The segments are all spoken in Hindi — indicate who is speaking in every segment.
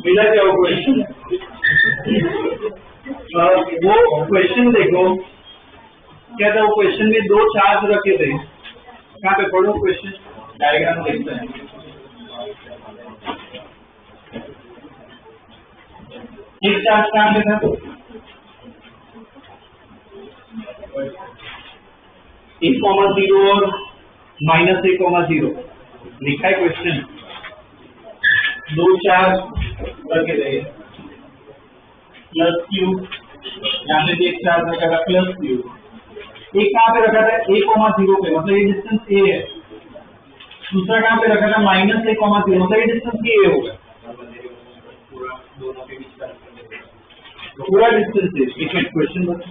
Speaker 1: मिला क्या वो क्वेश्चन? वो क्वेश्चन देखो क्या था। वो क्वेश्चन में दो चार्ज रखे थे। कहाँ पे पढ़ो क्वेश्चन, डायग्राम देखते हैं। एक चार्ज कहाँ पे था? (1,0) और (1,0) लिखा है क्वेश्चन। दो चार्ज रखे थे +q, यहाँ पे एक चार्ज रखा था +q। एक कहाँ पे रखा था? (a,0) पे, मतलब ये डिस्टेंस a है। दूसरा कहाँ पे रखा था? (-a,0) मतलब ये डिस्टेंस a होगा। दोनों के बीच का पूरा डिस्टेंस है। एक मिनट, क्वेश्चन बता।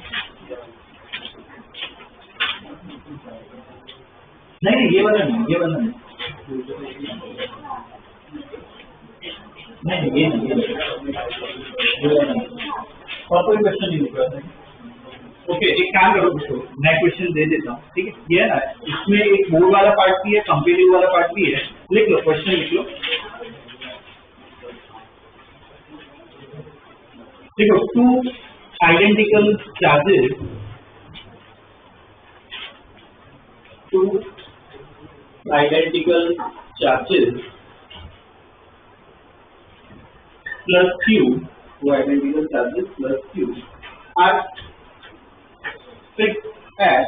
Speaker 1: नहीं, ये वाला नहीं, ये वाला नहीं, नहीं ये नहीं, और कोई क्वेश्चन नहीं लिखा था। ओके, एक काम करो, मैं क्वेश्चन दे देता हूँ, ठीक है? ये है ना, इसमें एक बोर्ड वाला पार्ट भी है, कंपेटिव वाला पार्ट भी है। लिख लो क्वेश्चन, लिख लो। देखो, two identical charges, plus q, two identical charges plus q are fixed at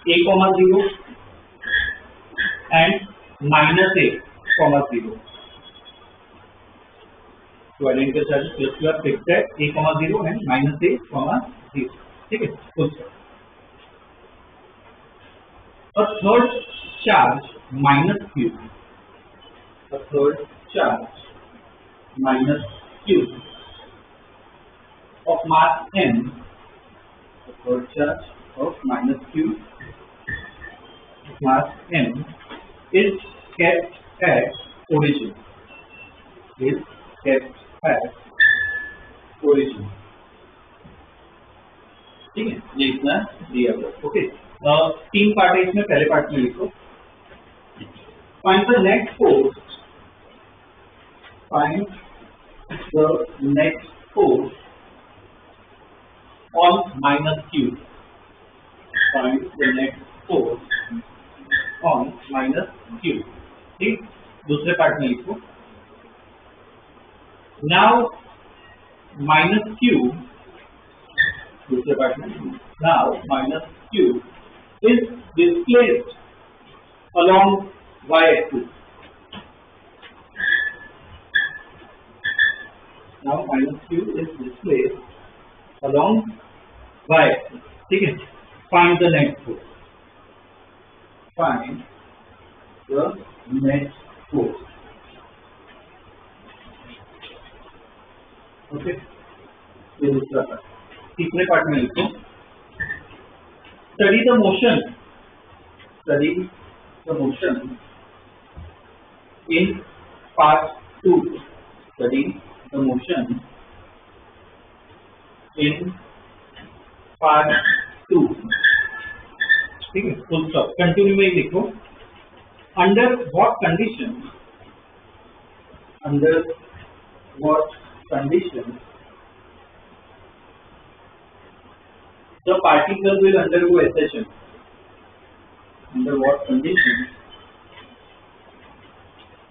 Speaker 1: (a,0) and (-a,0). Two identical charges plus q are fixed at (a,0) and (-a,0). ठीक है, full stop. A third charge (-q), of mass m, is kept at origin. ठीक है, ये इतना दिया हुआ। ओके, तीन पार्ट है इसमें। पहले पार्ट में लिखो, find the net force on -q. Find the net force on -q. ठीक, दूसरे पार्ट में लिखो, now -q, दूसरे पार्ट में, now -q is displaced along y-axis. Now -q is displaced along y-axis. ठीक है, find the net force. Okay, ये दूसरा पार्ट। तीसरे पार्ट में लिखो, study the motion in part 2. Study the motion in part 2. ठीक है, फुल स्टॉप। कंटिन्यू में लिखो, under what conditions the particle will undergo accretion. Under what conditions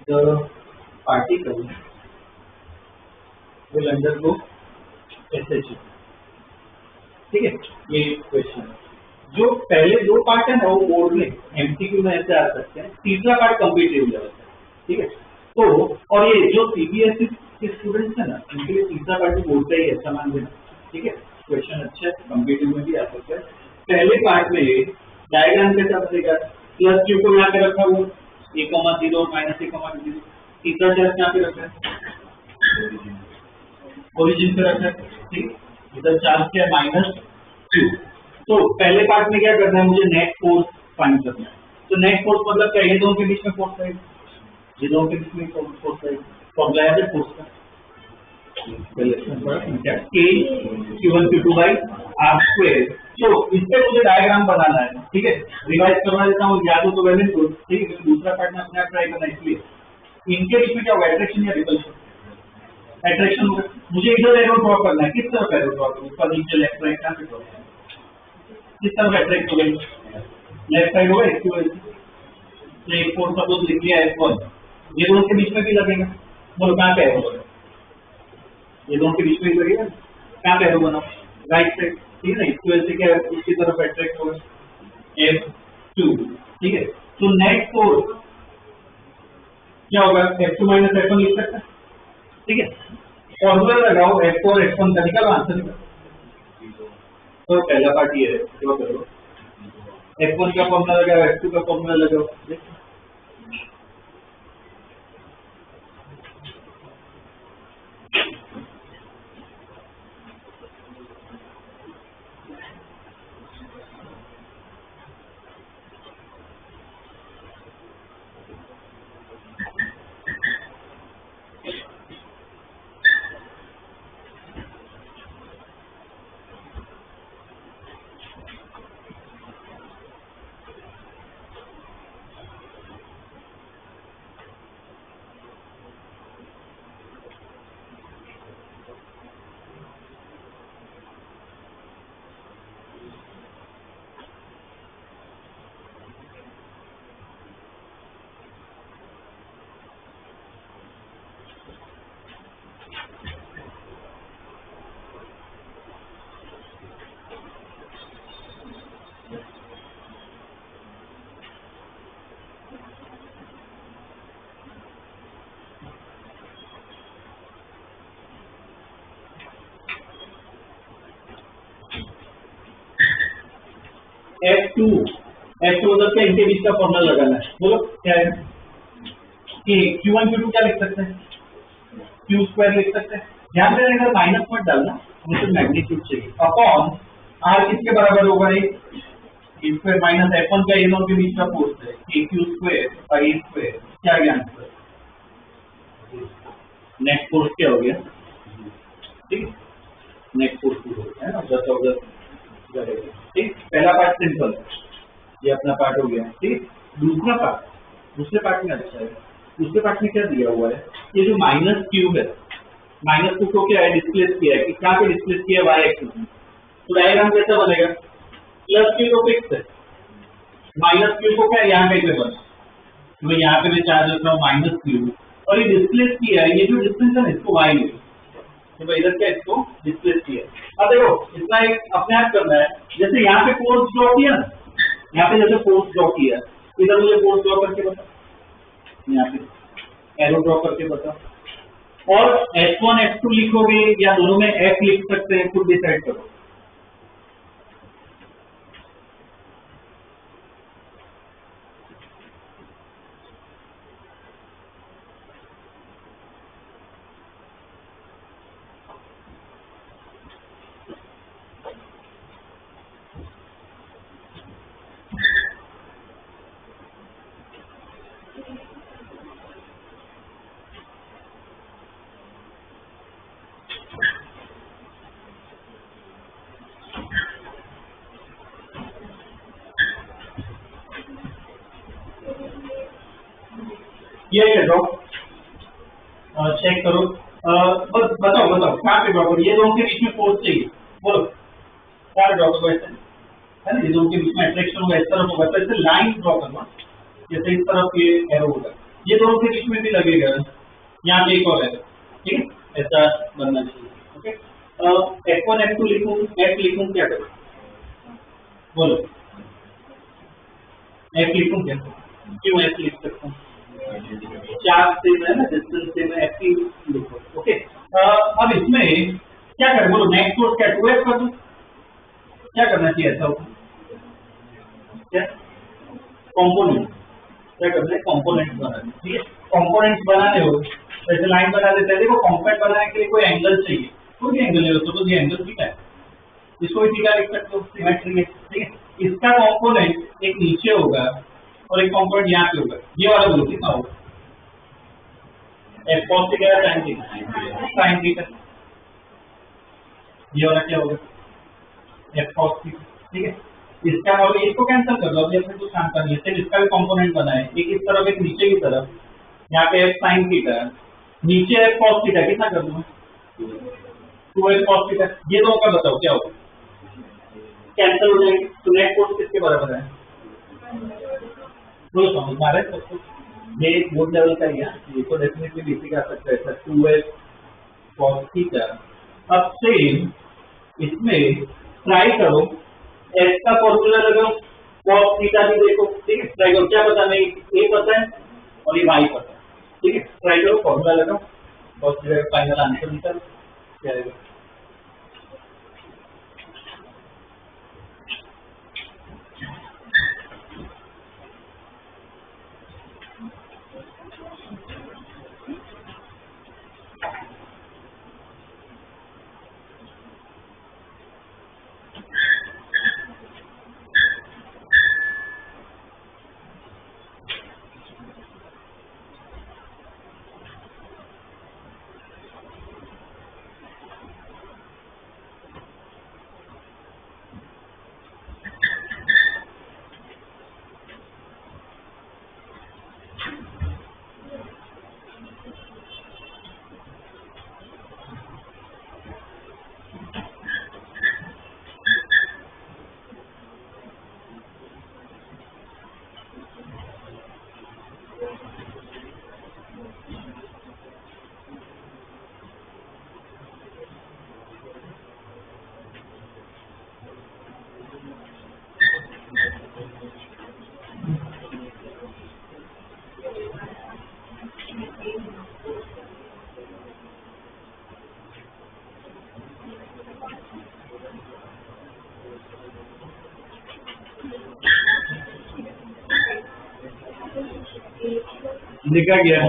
Speaker 1: the particle will undergo accretion. ठीक है, ये क्वेश्चन। जो पहले दो पार्ट है ना, वो बोर्ड में एमसीक्यू में ऐसे आ सकते हैं। तीसरा पार्ट कम्पिटिटिव लेवल है। ठीक है, तो और ये जो सीबीएसई के स्टूडेंट्स है ना, उनके लिए तीसरा पार्ट भी बोर्ड का ही ऐसा मान लेना। ठीक है, क्वेश्चन अच्छा है, कम्पिटिटिव में भी आ सकता है। पहले पार्ट में डायग्राम के साथ देगा, प्लस क्यू को यहाँ पे रखा हुआ (a,0 और (-a,0). तीसरा चार्ज यहाँ पे रखा है, ओरिजिन पे रखा है। ठीक, इधर चार्ज क्या है? -q। तो पहले पार्ट में क्या करना है? मुझे नेट फोर्स फाइंड करना है। तो नेट फोर्स मतलब क्या? ये दोनों के बीच में फोर्स है, ये दोनों के बीच में फोर्स है। फॉर्मूला है फोर्स का, K Q1 Q2 by R square तो इस पे मुझे डायग्राम बनाना है, ठीक है, रिवाइज करवा देता हूँ, याद हो तो वेल एंड गुड, ठीक है, क्योंकि दूसरा पार्ट में अपने आप ट्राई करना, इसलिए इनके बीच में क्या होगा, अट्रैक्शन या रिपल्शन, अट्रैक्शन होगा, मुझे इधर एरो ड्रॉ करना है, किस तरफ एरो ड्रॉ करूँ, ऊपर नीचे लेफ्ट राइट कहाँ पे ड्रॉ करना है, किस तरफ अट्रैक्ट हो गई, लेफ्ट साइड होगा एक्टिव, तो एक फोर सपोज लिख लिया F1, ये दोनों के बीच में भी लगेगा, बोलो कहाँ पे एरो बना, ये दोनों के बीच में भी लगेगा, कहाँ पे एरो बना, राइट साइड, ठीक है ना, इसकी वजह से क्या उसकी तरफ अट्रैक्ट होगा F2, ठीक है, तो नेट फोर्स क्या होगा, F2 माइनस F1 लिख सकते हैं, ठीक है, फॉर्मूला लगाओ F4 और F1 का, निकालो आंसर निकालो, तो पहला पार्ट ये है, क्या करो, F1 का फॉर्मूला लगाओ, F2 का फॉर्मूला लगाओ, देखो F2 मतलब क्या, इनके बीच का फॉर्मूला लगाना है, बोलो क्या है, कि Q1 Q2 क्या लिख सकते हैं, Q स्क्वायर लिख सकते हैं, ध्यान देना इधर माइनस मत डालना, मुझे मैग्नीट्यूड चाहिए, अपॉन R किसके बराबर होगा, ए स्क्वायर माइनस F1 का इन दोनों के बीच का फोर्स है, AQ स्क्वायर और ए स्क्वायर, क्या गया आंसर, नेट फोर्स क्या हो गया, ठीक है, नेट फोर्स हो गया है ना, 10 ठीक, पहला पार्ट सिंपल, ये अपना पार्ट हो गया, ठीक, दूसरा पार्ट, दूसरे पार्ट में अच्छा है, दूसरे पार्ट में क्या दिया हुआ है, ये जो माइनस क्यू है, माइनस क्यू को क्या है, डिस्प्लेस किया है, कि कहाँ पे डिस्प्लेस किया है, वाई एक्सिस में, तो डायग्राम कैसा बनेगा, प्लस क्यू तो फिक्स है, माइनस क्यू को क्या यहाँ कहीं पे बना, तो यहाँ पे मैं चार्ज रख रहा हूँ माइनस क्यू, और ये डिस्प्लेस किया है, ये जो डिस्टेंस है इसको वाई ले, तो इधर क्या इसको डिस्प्लेस किया, अब देखो इतना एक अपने आप करना है, जैसे यहाँ पे फोर्स ड्रॉ किया ना, यहाँ पे जैसे फोर्स ड्रॉ किया, इधर मुझे फोर्स ड्रॉ करके बता, यहाँ पे एरो ड्रॉ करके बता, और F1 F2 लिखोगे या दोनों में F लिख सकते हैं, खुद डिसाइड करो, ये ड्रॉ चेक करो, बस बताओ कहाँ पे ड्रॉ करो, ये दोनों के बीच में फोर्स चाहिए, बोलो क्या ड्रॉ करो, ऐसे है ना, ये दोनों के बीच में अट्रैक्शन होगा, इस तरफ होगा, तो ऐसे लाइन ड्रॉ करना, जैसे इस तरफ ये एरो होगा, ये दोनों के बीच में भी लगेगा, यहाँ पे एक और है, ठीक है, ऐसा बनना चाहिए, ओके, F1 F2 लिखूं, F लिखूं, क्या करूं, बोलो F लिखूं क्या, क्यों F लिख सकता हूँ, चार्ज सेम है ना, डिस्टेंस सेम है, F लिखो, ओके, अब इसमें क्या करें, बोलो नेट फोर्स क्या 2F कर दूं, क्या करना चाहिए, ऐसा होगा क्या, कंपोनेंट, क्या करना है, कंपोनेंट्स बनाने, ठीक है, कंपोनेंट्स बनाने हो, जैसे लाइन बना देते हैं, देखो कंपोनेंट बनाने के लिए कोई एंगल चाहिए, कोई भी एंगल ले लो, तो ये एंगल थीटा है, इसको भी थीटा लिख सकते हो, सिमेट्री है, ठीक है, इसका कंपोनेंट एक नीचे होगा और एक कंपोनेंट यहाँ पे होगा, ये वाला बोलो कितना होगा, F cos थीटा या sin थीटा, sin थीटा, ये वाला क्या होगा, F cos थीटा, ठीक है। इसका और इसको कैंसिल कर दो, अभी अपने कुछ काम करनी है, सिर्फ इसका भी कंपोनेंट बना है, एक इस तरफ एक नीचे की तरफ, यहाँ पे एक साइन थीटा नीचे है कॉस थीटा, कितना कर दूं 2x कॉस थीटा, ये दोनों का बताओ क्या होगा, कैंसिल हो जाएंगे, तो नेट फोर्स किसके बराबर है, तो समझ में आ रहा है सबको, ये एक बोर्ड लेवल का ही है, ये तो डेफिनेटली बेसिक आ सकता है सर 2x कॉस थीटा। अब सेम इसमें ट्राई करो, x का फॉर्मूला लगाओ, कॉस थीटा भी देखो, ठीक है, ट्राई करो, क्या पता नहीं a पता है और ये y पता है, ठीक है, ट्राई करो, फॉर्मूला लगाओ, कॉस थीटा का फाइनल आंसर निकल क्या आएगा। लिखा गया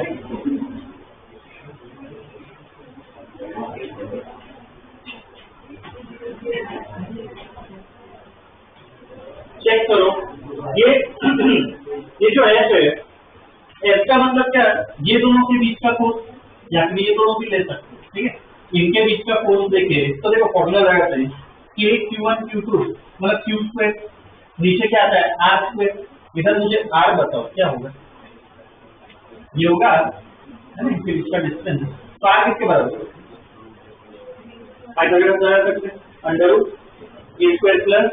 Speaker 1: चेक करो, ये जो एच है, एच का मतलब क्या है, ये दोनों के बीच का फोर्स, या फिर ये दोनों भी ले सकते हैं, ठीक है, इनके बीच का फोर्स देखे तो देखो फॉर्मूला लगाते हैं k q1 q2 मतलब q स्क्वायर, नीचे क्या आता है r स्क्वायर, इधर मुझे r बताओ क्या होगा, ये होगा है ना, इनके बीच का डिस्टेंस, तो r किसके बराबर है, पाइथागोरस लगा सकते हैं, under root a square plus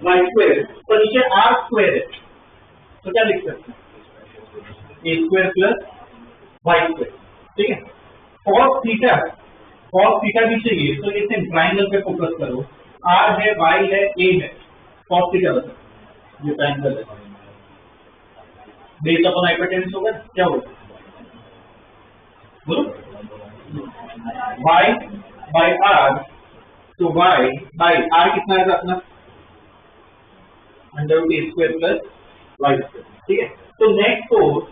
Speaker 1: y square, तो नीचे r स्क्वायर है, तो क्या लिख सकते हैं a square plus y square, ठीक है। cos थीटा भी चाहिए, तो इसे ट्रायंगल पे फोकस करो, r है y है a है, cos थीटा बताओ, ये ट्रायंगल है, बेस अपॉन हाइपोटेन्यूस होगा, क्या होगा बोलो, y बाय r, तो y बाय r कितना है अपना under root a square plus y square, ठीक है। तो नेक्स्ट फोर्स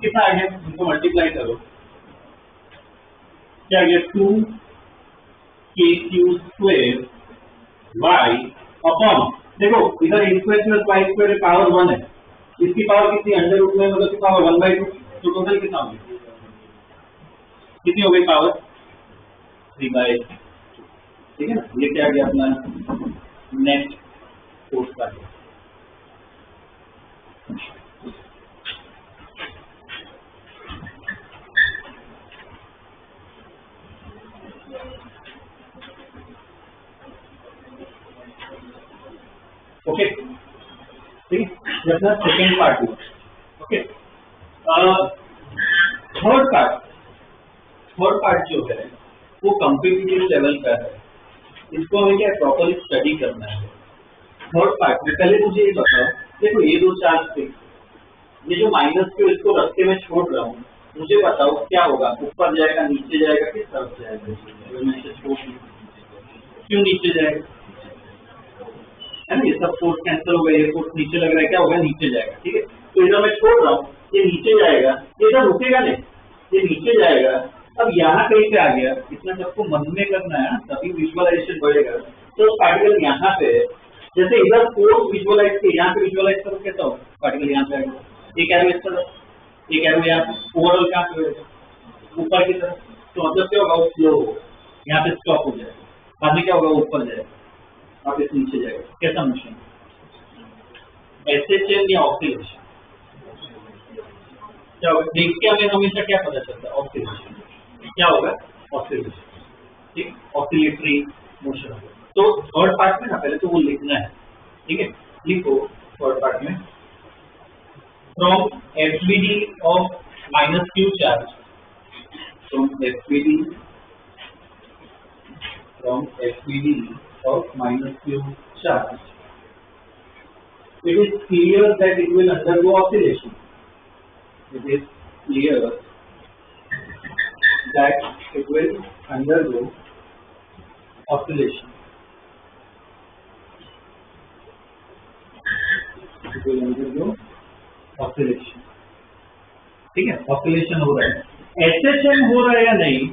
Speaker 1: कितना आ गया, इनको मल्टीप्लाई करो, क्या आ गया 2kq स्क्वायर y अपॉन, देखो इधर a square plus y square power 1 है, इसकी पावर कितनी अंडर रूट में, मतलब पावर 1/2, तो टोटल कितना हो गया, कितनी हो गई पावर 3/2, ठीक है ना, ये क्या गया अपना नेट फोर्स का। ओके, ठीक है, ये अपना सेकेंड पार्ट हुआ, ओके। थर्ड पार्ट जो है वो कॉम्पिटिटिव लेवल का है, इसको हमें क्या प्रॉपरली स्टडी करना है। थर्ड पार्ट में पहले मुझे ये बताओ, देखो ये दो चार्ज थे, ये जो माइनस के इसको रस्ते में छोड़ रहा हूँ, मुझे बताओ क्या होगा, ऊपर जाएगा नीचे जाएगा किस तरफ जाएगा, मैं इसे छोड़ क्यों नीचे जाएगा, है ना, ये सब फोर्स कैंसिल हो गया, ये फोर्स नीचे लग रहा है, क्या होगा नीचे जाएगा, ठीक है। तो इधर मैं छोड़ रहा हूँ, ये नीचे जाएगा, ये इधर रुकेगा नहीं, ये नीचे जाएगा, अब यहाँ कहीं पे आ गया, इतना सबको मन में करना है, तभी विजुअलाइजेशन बढ़ेगा। तो पार्टिकल यहाँ पे, जैसे इधर फोर्स विजुअलाइज किया, यहाँ पे विजुअलाइज करो कैसा हो, पार्टिकल यहाँ पे आएगा, एक एरो इस तरफ, एक एरो यहाँ पे, ओवरऑल कहाँ पे होगा ऊपर की तरफ, तो मतलब क्या होगा स्लो होगा, यहाँ पे स्टॉप हो जाएगा, बाद में क्या होगा ऊपर जाएगा, वापस नीचे जाएगा, कैसा मोशन, एसएचएम या ऑसिलेशन? क्या होगा? देख के हमें हमेशा क्या पता चलता है? ऑसिलेशन। क्या होगा? ऑसिलेशन। ठीक, ऑसिलेटरी मोशन होगा। तो थर्ड पार्ट में ना पहले तो वो लिखना है, ठीक है? लिखो थर्ड पार्ट में, from FBD of minus Q charge, from FBD of minus q charge, it is clear that it will undergo oscillation. It is clear that it will undergo oscillation. It will undergo oscillation. ठीक है? ऑसिलेशन हो रहा है। एसएचएम हो रहा है या नहीं,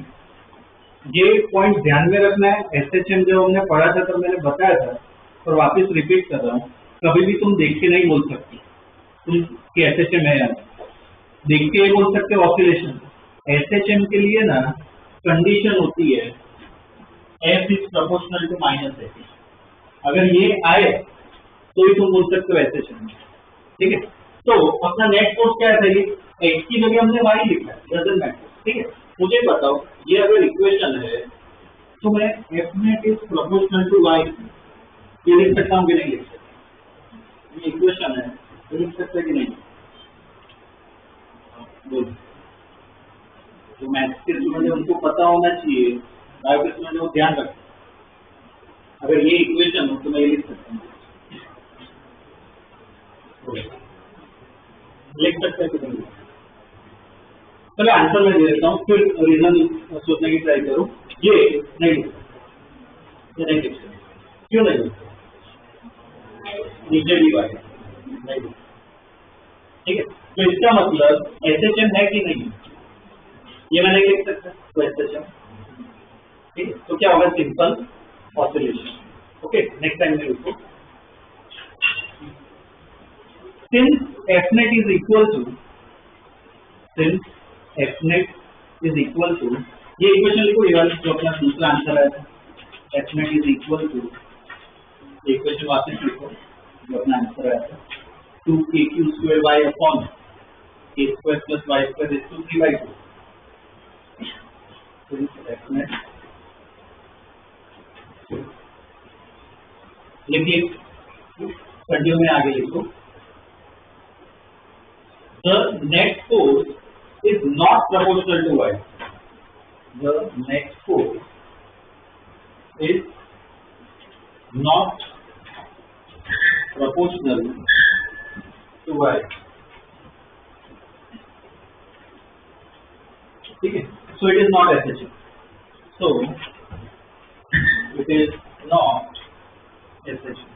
Speaker 1: ये पॉइंट ध्यान में रखना है। एसएचएम जब हमने पढ़ा था तो मैंने बताया था, और वापस रिपीट कर रहा हूँ, कभी भी तुम देख के नहीं बोल सकती तुम कि एसएचएम है या नहीं। देख के बोल सकते हो ऑसिलेशन। एसएचएम के लिए ना कंडीशन होती है F is proportional to minus F. अगर ये आए तो ही तुम बोल सकते हो एसएचएम। ठीक है? तो अपना नेट फोर्स क्या है? एक्स की जगह हमने वाई लिखा है, डजंट मैटर। ठीक है? मुझे बताओ, ये अगर इक्वेशन है तो मैं F net is proportional to Y ये लिख सकता हूँ कि नहीं लिख सकता? ये इक्वेशन है, तो लिख सकते कि नहीं? बोल। तो मैथ्स के स्टूडेंट उनको पता होना चाहिए, बायो के स्टूडेंट वो ध्यान रखें। अगर ये इक्वेशन हो तो मैं ये लिख सकता हूँ, लिख सकते हैं कि नहीं? चलो आंसर मैं दे देता हूँ, फिर रीजन सोचने की ट्राई करो। ये नहीं लिख सकते, ये नहीं लिख सकते। क्यों नहीं लिख सकते? नीचे भी वाई नहीं। ठीक है? तो इसका मतलब एसएचएम है कि नहीं, ये मैं नहीं लिख सकता, तो एसएचएम। ठीक है? तो क्या होगा? Simple oscillation. Okay, next time में लिखो, since f net is equal to, since f net is equal to, ये इक्वेशन लिखो, ये वाला जो अपना दूसरा आंसर है, f net is equal to, ये इक्वेशन वापस लिखो जो अपना आंसर है 2kq square y upon k square plus y square is to 3/2। since f net, लिखिए, कंटिन्यू में आगे लिखो, the net force is not proportional to y. The net force is not proportional to y. ठीक है? So it is not SHM. So it is not SHM.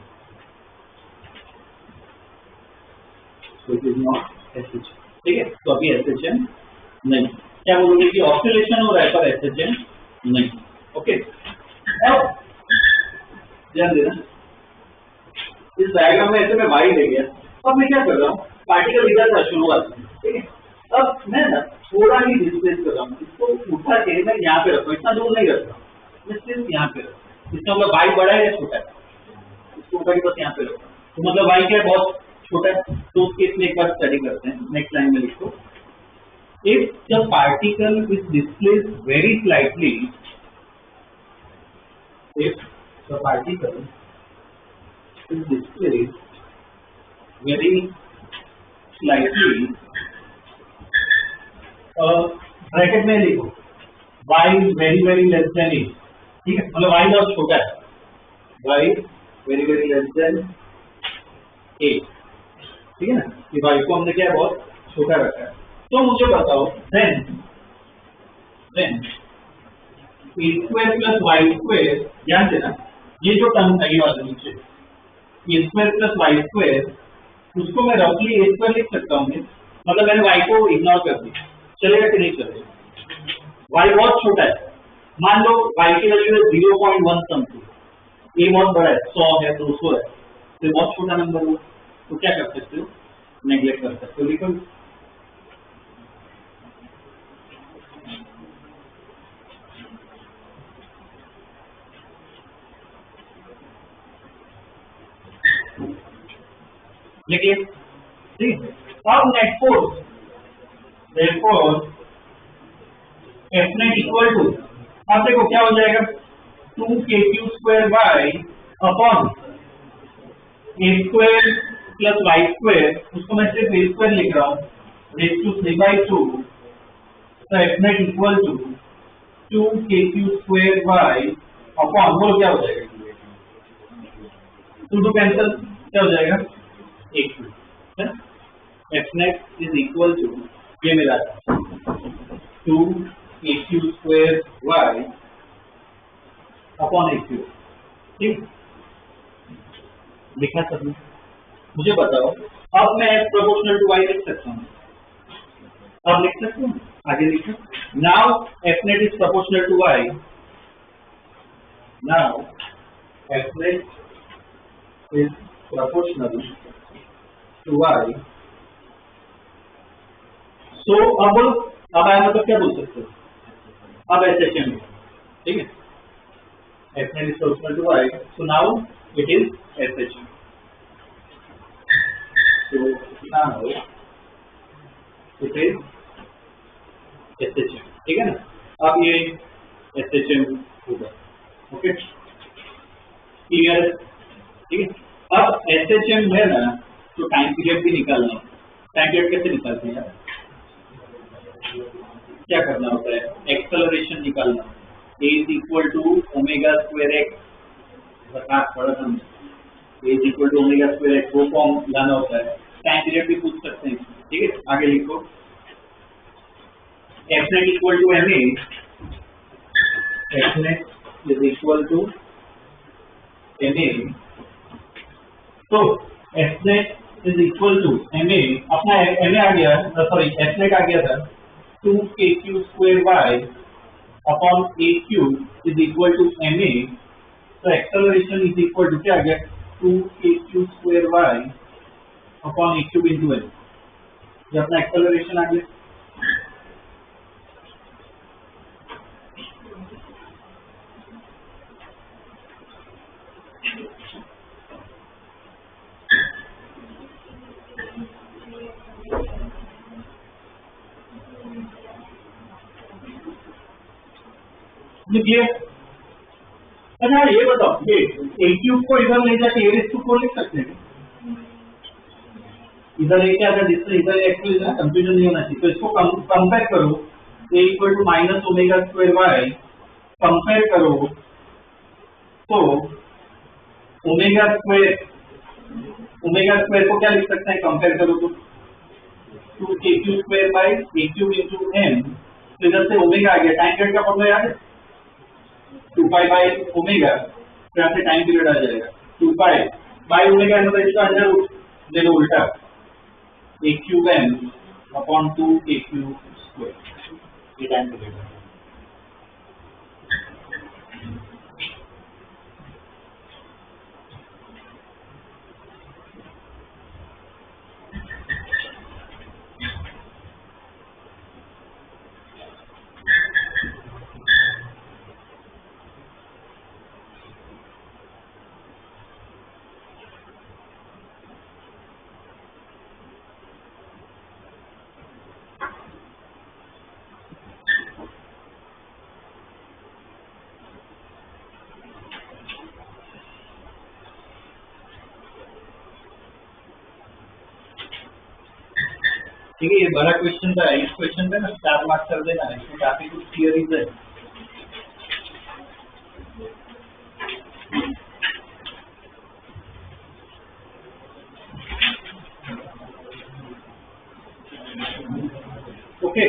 Speaker 1: So it is not SHM. ठीक है? तो अभी एसएचएम नहीं। क्या बोलोगे कि ऑसिलेशन हो रहा है पर एसएचएम नहीं। ओके, ध्यान देना, इस डायग्राम में ऐसे मैं वाई ले गया। अब मैं क्या कर रहा हूँ, पार्टिकल इधर था शुरुआत में, ठीक है? अब मैं ना थोड़ा ही डिस्प्लेस कर रहा हूँ, इसको उठा के मैं यहाँ पे रखता हूँ, इतना दूर नहीं रखता हूँ, मैं सिर्फ यहाँ पे रखता हूँ। इसका मतलब वाई बड़ा है या छोटा है? इसको उठा के बस यहाँ पे रखता हूँ, तो मतलब वाई क्या है? बहुत छोटा है। तो उसके इसमें एक बार स्टडी करते हैं। नेक्स्ट लाइन में लिखो, if the particle is displaced very slightly, if the particle is displaced very slightly, bracket में लिखो y is very very less than a. ठीक है? मतलब y बहुत छोटा है, y very very less than a. ठीक है ना? कि y को हमने क्या बहुत छोटा रखा है। तो मुझे बताओ, then a square plus y square, ध्यान देना, ये जो टर्म है ये वाला नीचे a square plus y square, उसको मैं रफली a square लिख सकता हूँ। मतलब मैंने y को इग्नोर कर दिया, चलेगा कि नहीं चलेगा? y बहुत छोटा है, मान लो y की वैल्यू है 0.1 समथिंग, a बहुत बड़ा है, 100 है, 200 है, तो बहुत छोटा नंबर हो, तो क्या कर सकते हो? नेग्लेक्ट कर सकते हो। लिखो, लिखिए, ठीक है। अब net force, therefore F net equal to, अब देखो क्या हो जाएगा, 2kq square y upon a square plus y square, उसको मैं सिर्फ a स्क्वायर लिख रहा हूँ, रेज टू 3/2, तो F net equal to 2kq square y upon, वो क्या हो जाएगा, 2 कैंसिल, क्या हो जाएगा, 1 F net is equal to, ये मिला 2kq square y upon AQ, ठीक, लिखा सबने। मुझे बताओ, अब मैं F प्रोपोर्शनल टू y लिख सकता हूँ, अब लिख सकता हूँ, आगे लिखो, now F net is proportional to y, now F net is proportional to y, so अब आया मतलब क्या बोल सकते हो, अब SHM, ठीक है, F net is proportional to y, so now it is SHM, so now it is SHM, ठीक है ना, अब ये SHM होगा, ओके, क्लियर, ठीक है। अब SHM है ना, तो टाइम पीरियड भी निकालना है, टाइम पीरियड कैसे निकालते हैं यार, क्या करना होता है, एक्सेलरेशन निकालना, a is equal to omega square X, a is equal to omega square X, वो फॉर्म लाना होता है, टाइम पीरियड भी पूछ सकते हैं, ठीक है, आगे लिखो, F net equal to ma, F net is equal to ma, तो F net is equal to ma, अपना ma आ गया, सॉरी F net आ गया था 2kq square y upon AQ is equal to ma, तो एक्सेलरेशन इज इक्वल टू क्या आ गया, 2kq square y upon AQ into m, ये अपना एक्सेलरेशन आ गया। लिखिए, अच्छा ये बताओ, ये AQ को इधर ले जाके a को लिख सकते हैं, इधर a क्या था, जिससे इधर एक्चुअली ना कंफ्यूजन नहीं होना चाहिए, तो इसको कंपेयर करो, a equal to minus omega square y, compare करो, तो ओमेगा स्क्वायर को क्या लिख सकते हैं, कंपेयर करो तो 2kq square by AQ into m, तो इधर से ओमेगा आ गया, टाइम पीरियड का फॉर्मूला याद है, 2 बाई ओमेगा, फिर यहाँ से टाइम पीरियड आ जाएगा 2 बाई ओमेगा, मतलब इसका अंदर ले लो उल्टा, AQM अपॉन 2AQ स्क्वायर, ये टाइम पीरियड है। ठीक है, ये बड़ा क्वेश्चन था, इस क्वेश्चन पे ना 4 मार्क्स कर देना, इसमें काफी कुछ थियरीज है। ओके,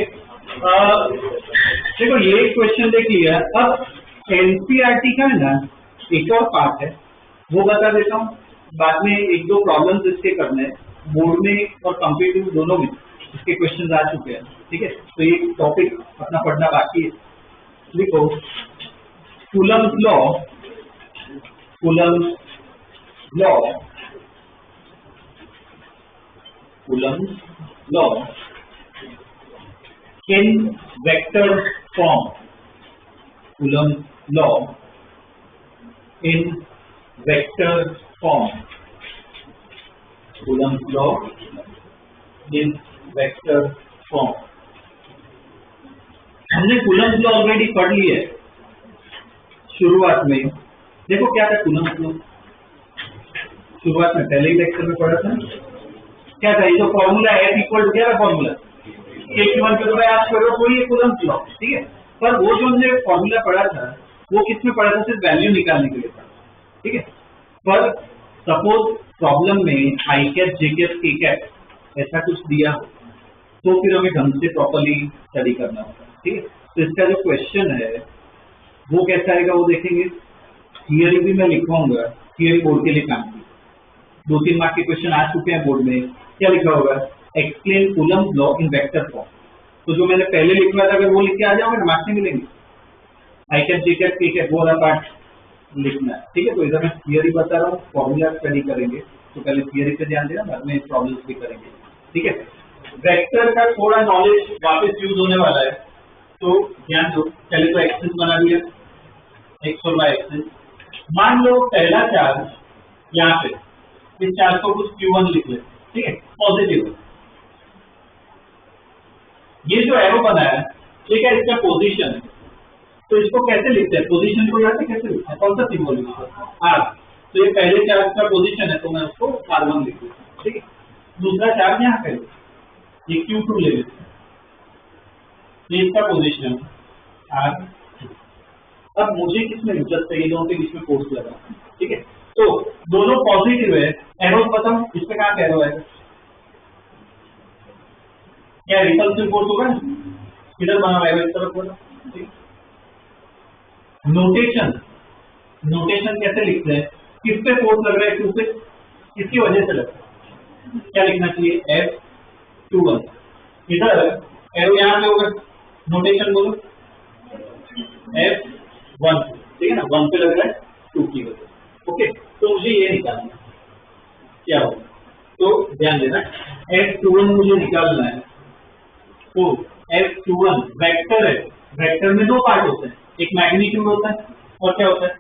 Speaker 1: देखो ये क्वेश्चन देख लिया, अब एनसीईआरटी का है ना एक और पार्ट है, वो बता देता हूँ, बाद में 1-2 प्रॉब्लम्स इसके करने हैं, बोर्ड में और कॉम्पिटिटिव दोनों में इसके क्वेश्चन आ चुके हैं, ठीक है, तो ये टॉपिक अपना पढ़ना बाकी है। देखो, Coulomb's law in vector form, Coulomb's law in vector form, coulomb law in vector form. हमने कूलम्ब लॉ ऑलरेडी पढ़ लिया है शुरुआत में। देखो क्या था कूलम्ब लॉ, शुरुआत में पहले ही लेक्चर में पढ़ा था। क्या था, ये जो फॉर्मूला F इक्वल टू क्या था फॉर्मूला, K1 के आप करो तो ये कूलम्ब लॉ, ठीक है। पर वो जो हमने फॉर्मूला पढ़ा था वो किस में पढ़ा था, सिर्फ वैल्यू निकालने के लिए था, ठीक है। पर सपोज प्रॉब्लम में आई कैप, जे कैप, के कैप ऐसा कुछ दिया हो तो फिर हमें ढंग से प्रॉपरली स्टडी करना होगा, ठीक है। तो इसका जो क्वेश्चन है वो कैसा आएगा वो देखेंगे। थियरी भी मैं लिखवाऊंगा, थियरी बोर्ड के लिए काम की 2-3 मार्क के क्वेश्चन आ चुके हैं बोर्ड में। क्या लिखा होगा, explain coulomb law in vector form. तो जो मैंने पहले लिखवा था अगर वो लिख के आ जाओगे ना मार्क्स नहीं मिलेंगे। आई कैप, जे कैप, के कैप वो वाला पार्ट लिखना है, ठीक है। तो इधर मैं थियरी बता रहा हूँ, फॉर्मूला स्टडी करेंगे तो पहले थियरी पे ध्यान देना, बाद में प्रॉब्लम्स भी करेंगे, ठीक है। वेक्टर का थोड़ा नॉलेज वापस यूज होने वाला है तो ध्यान दो। पहले तो एक्सेस बना दिया, एक्स और वाई एक्सेस। मान लो पहला चार्ज यहाँ पे, इस चार्ज को कुछ Q1 लिख ले, ठीक है, पॉजिटिव। ये जो एरो बनाया है ठीक है, इसका पोजीशन है, तो इसको कैसे लिखते हैं, पोजीशन को यहाँ से कैसे लिखते हैं, कौन सा सिंबल लिखते हैं, आर। तो ये पहले चार्ज का पोजीशन है तो मैं उसको R1 लिख देता हूँ, ठीक है। दूसरा चार्ज यहाँ पे ये Q2 ले लेते हैं, ये इसका पोजीशन R। अब मुझे किसमें इंटरेस्ट है, ये दोनों के बीच में फोर्स लगा, ठीक है। तो दोनों पॉजिटिव है, एरो बताओ इस पे कहाँ एरो है, क्या रिपल्सिव फोर्स होगा, किधर बना हुआ है, इस तरफ होगा, ठीक। नोटेशन, नोटेशन कैसे लिखते हैं, किस पे फोर्स लग रहा है, Q पे, किसकी वजह से लग रहा है, क्या लिखना चाहिए, F21। इधर एरो यहाँ पे होगा, नोटेशन बोलो F1, ठीक है ना, 1 पे लग रहा है 2 की वजह, ओके। तो मुझे ये निकालना क्या होगा, तो ध्यान देना F21 मुझे निकालना है। तो F21 वेक्टर है, वेक्टर में 2 पार्ट होते हैं, एक मैग्नीट्यूड होता है और क्या होता है,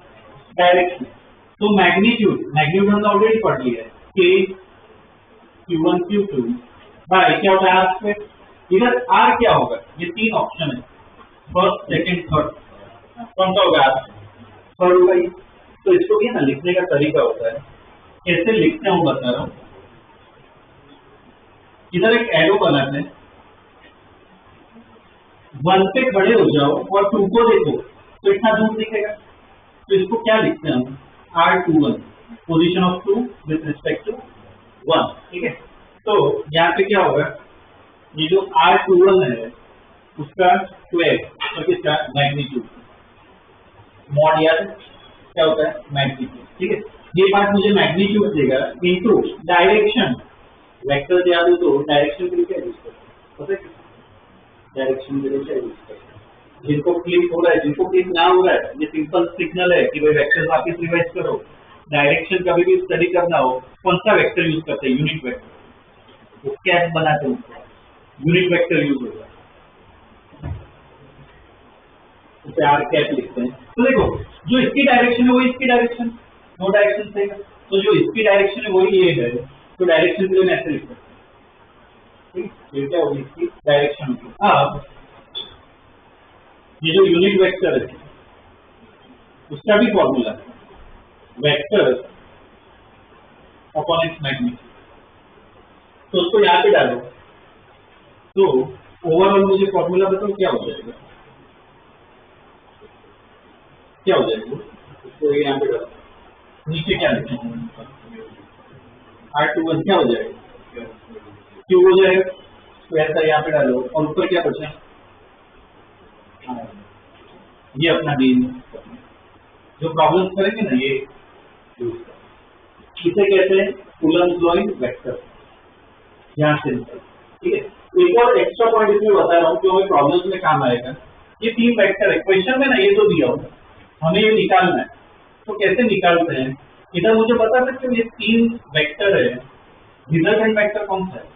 Speaker 1: डायरेक्शन। तो मैग्नीट्यूड, मैग्नीट्यूड हमने ऑलरेडी पढ़ लिया है, K Q1 Q2 बाय क्या होता है, R स्क्वायर। इधर R क्या होगा, ये 3 ऑप्शन है, फर्स्ट, सेकंड, थर्ड, कौन सा होगा, थर्ड होगा। तो इसको ये ना लिखने का तरीका होता है, कैसे लिखते हैं बता रहा हूँ। इधर एक एरो बनाते हैं, 1 पे खड़े हो जाओ और 2 को देखो तो इतना दूर दिखेगा, तो इसको क्या लिखते हैं हम, R21, position of 2 with respect to 1, ठीक है। तो यहाँ पे क्या होगा, ये जो R21 है उसका 12 तो किसका मैग्नीट्यूड, मॉड यार क्या होता है, मैग्नीट्यूड, ठीक है। ये बात मुझे मैग्नीट्यूड देगा इनटू डायरेक्शन। वेक्टर दिया दो तो डायरेक्शन के लिए क्या यूज करते हैं, पता है, डायरेक्शन के लिए क्या यूज करते हैं, जिनको क्लिक हो रहा है, जिनको क्लिक ना हो रहा है, ये सिंपल सिग्नल है कि भाई वेक्टर वापस रिवाइज करो। डायरेक्शन कभी भी स्टडी करना हो कौन सा वेक्टर यूज करते हैं, यूनिट वेक्टर, वो कैप बनाते हैं, यूनिट वेक्टर यूज होगा, उसे आर कैप लिखते हैं। तो देखो जो इसकी डायरेक्शन है वो इसकी डायरेक्शन, दो डायरेक्शन से, तो जो इसकी डायरेक्शन है वही ये है, तो डायरेक्शन के लिए मैं ऐसे लिख सकता हूँ, ये क्या होगी, इसकी डायरेक्शन होगी। अब ये जो यूनिट वेक्टर है उसका भी फॉर्मूला है, वेक्टर अपॉन इट्स मैग्नीट्यूड, तो उसको यहाँ पे डालो तो ओवरऑल मुझे फॉर्मूला बताओ क्या हो जाएगा, क्या हो जाएगा, उसको यहाँ पे डालो, नीचे क्या लिखेंगे, R21 क्या हो जाएगा, Q हो जाएगा, तो ऐसा यहाँ पे डालो और ऊपर क्या बचा, ये अपना बीम, जो प्रॉब्लम करेंगे ना ये इसे कहते हैं कूलम्ब लॉ इन वेक्टर, यहाँ से, ठीक है। एक और एक्स्ट्रा पॉइंट इसमें बता रहा हूँ जो हमें प्रॉब्लम्स में काम आएगा। ये 3 वेक्टर है, क्वेश्चन में ना ये तो दिया होगा, हमें ये निकालना है, तो कैसे निकालते हैं, इधर मुझे बता सकते हो ये 3 वेक्टर है, रिजल्टेंट वेक्टर कौन सा है,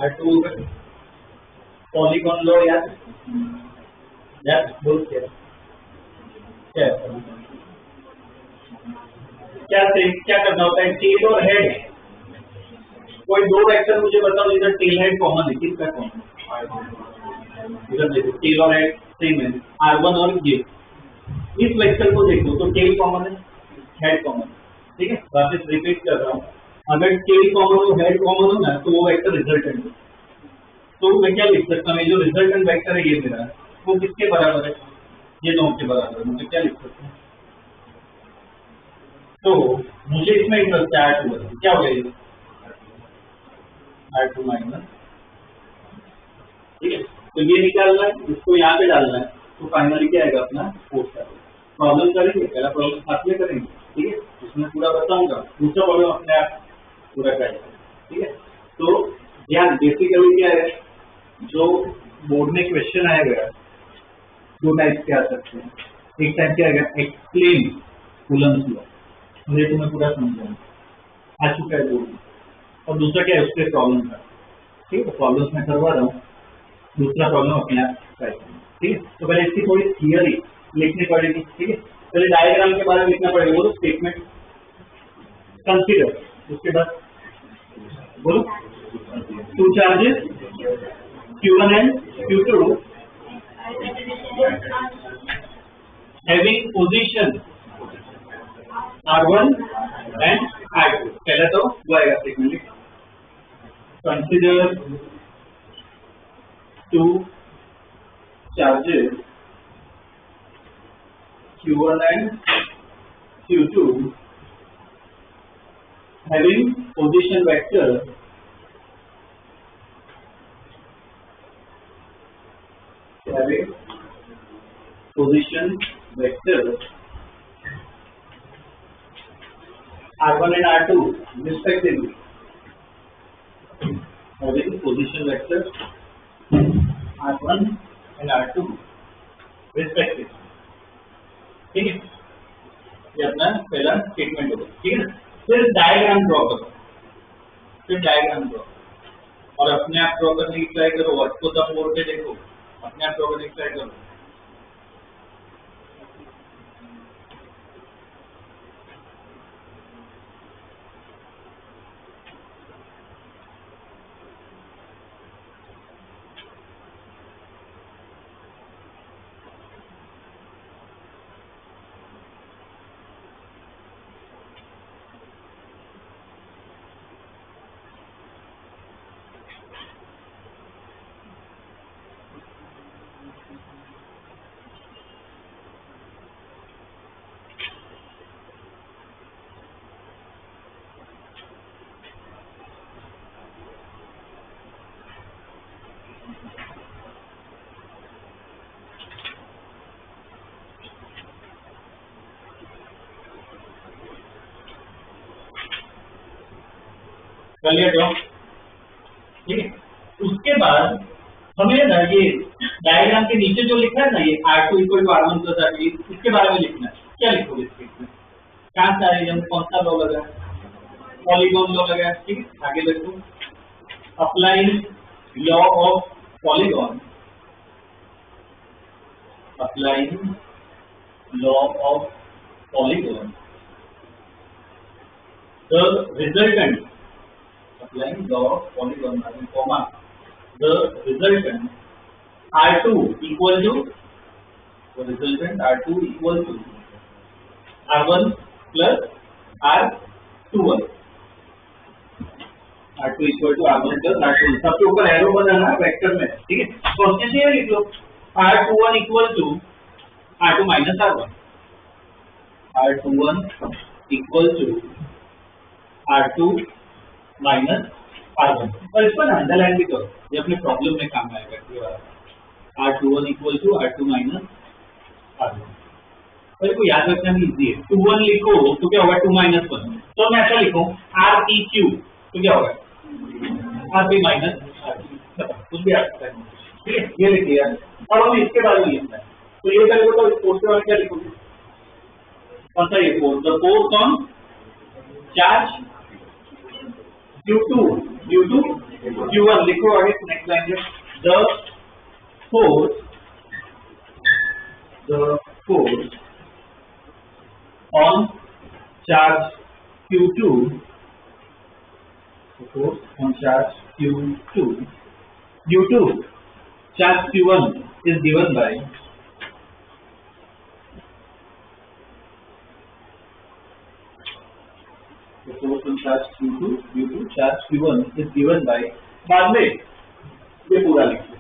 Speaker 1: R2 पॉलीगॉन लो यार, यार बोल क्या क्या क्या क्या करना होता है? टेल और हेड, कोई दो वेक्टर मुझे बताओ इधर टेल हेड कॉमन है, किसका कॉमन? इधर देखो टेल और हेड सेम है, R1 और ये। इस वेक्टर को देखो तो टेल कॉमन है, हेड कॉमन, ठीक है। वापस रिपीट कर रहा हूँ, अगर टेल कॉमन हो हेड कॉमन हो ना तो वो वेक्टर रिजल्टेंट है। तो मैं क्या लिख सकता हूँ, जो रिजल्टेंट वेक्टर है ये मेरा, वो किसके बराबर है? ये 9 के बराबर है। मुझे क्या लिख सकता हूँ? तो मुझे इसमें इंटरेस्ट है R2, क्या हो गया ये? R2 माइनस, ठीक है। तो ये निकालना है, इसको यहाँ पे डालना है, तो फाइनली क्या आएगा अपना 4 प्रॉब्लम करेंगे, पहला प्रॉब्लम साथ में करेंगे, ठीक है। इसमें पूरा बताऊंगा, दूसरा प्रॉब्लम अपने आप पूरा करेंगे, ठीक है। तो ध्यान बेसिकली क्या है, जो बोर्ड में क्वेश्चन आएगा दो टाइप के आ सकते हैं। एक टाइप क्या आएगा, एक्सप्लेन कूलम्स लॉ, मुझे तुम्हें पूरा समझाऊंगा, आ चुका है बोर्ड में। और दूसरा क्या है, उसके प्रॉब्लम का, ठीक है। प्रॉब्लम्स में करवा रहा हूँ, दूसरा प्रॉब्लम अपने आप करेंगे, ठीक है। तो पहले इसकी थोड़ी थियरी लिखनी पड़ेगी, ठीक है। पहले डायग्राम के बारे में लिखना पड़ेगा, बोलो स्टेटमेंट कंसीडर, उसके बाद बोलो two charges Q1 and Q2 having position R1 and R2, पहले तो वो आएगा statement, consider two charges Q1 and Q2 having position vector R1 and R2 respectively, having position vector R1 and R2 respectively, ठीक है। ये अपना पहला स्टेटमेंट होगा, ठीक है। फिर डायग्राम ड्रॉ करो, और अपने आप ड्रॉ करने की ट्राई करो, वर्क को तब बोर्ड पे देखो, अपने आप ड्रॉ करने की ट्राई करो। कर लिया ड्रॉ, ठीक है। उसके बाद हमें ना ये डायग्राम के नीचे जो लिखा है ना, ये R2 equal to R1 plus R2, इसके बारे में लिखना है। क्या लिखोगे इसके में? कहाँ से आए, कौन सा लॉ लगा है? पॉलीगॉन लॉ लगा है, ठीक है। आगे देखो, applying law of polygon, applying law of polygon, the resultant, applying law of polygon, comma, the resultant R2 equal to, the resultant R2 equal to R1 plus R21, R2 equal to R1 plus R21, सबके ऊपर एरो बनाना है वेक्टर में, ठीक है। क्वेश्चन से लिख लो, R21 equal to R2 minus R1, R21 equal to R2 minus R1, और इसको अंडरलाइन भी करो, ये अपने प्रॉब्लम में काम आएगा। R21 equal to R2 minus R1, और इसको याद रखना भी इजी है। 21 लिखो तो क्या होगा 2 माइनस 1, तो मैं ऐसा लिखूं REQ तो क्या होगा RP माइनस RQ, कुछ भी आ सकता है, ठीक है। ये लिख लिया, अब हम इसके बारे में लिखना है, तो ये करेंगे तो इस कोर्स के बारे में क्या लिखोगे, कौन सा ये course, the course on charge Q2 Q1 लिखो आगे नेक्स्ट लाइन में, the force the force on charge Q2, the force on charge Q2 due to charge Q1 is given by the force on charge Q2 due to charge Q1 is given by, बाद में ये पूरा लिखिए।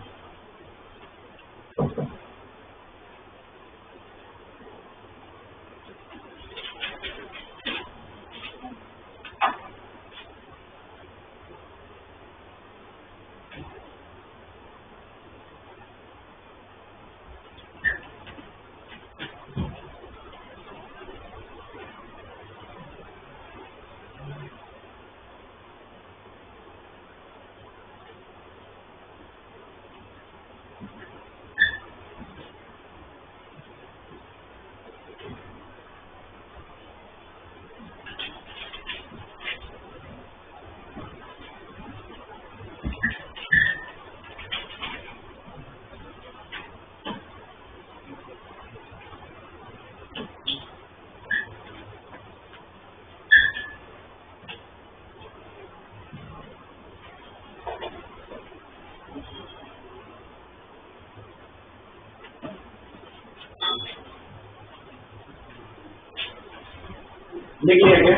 Speaker 1: लिख लिया क्या?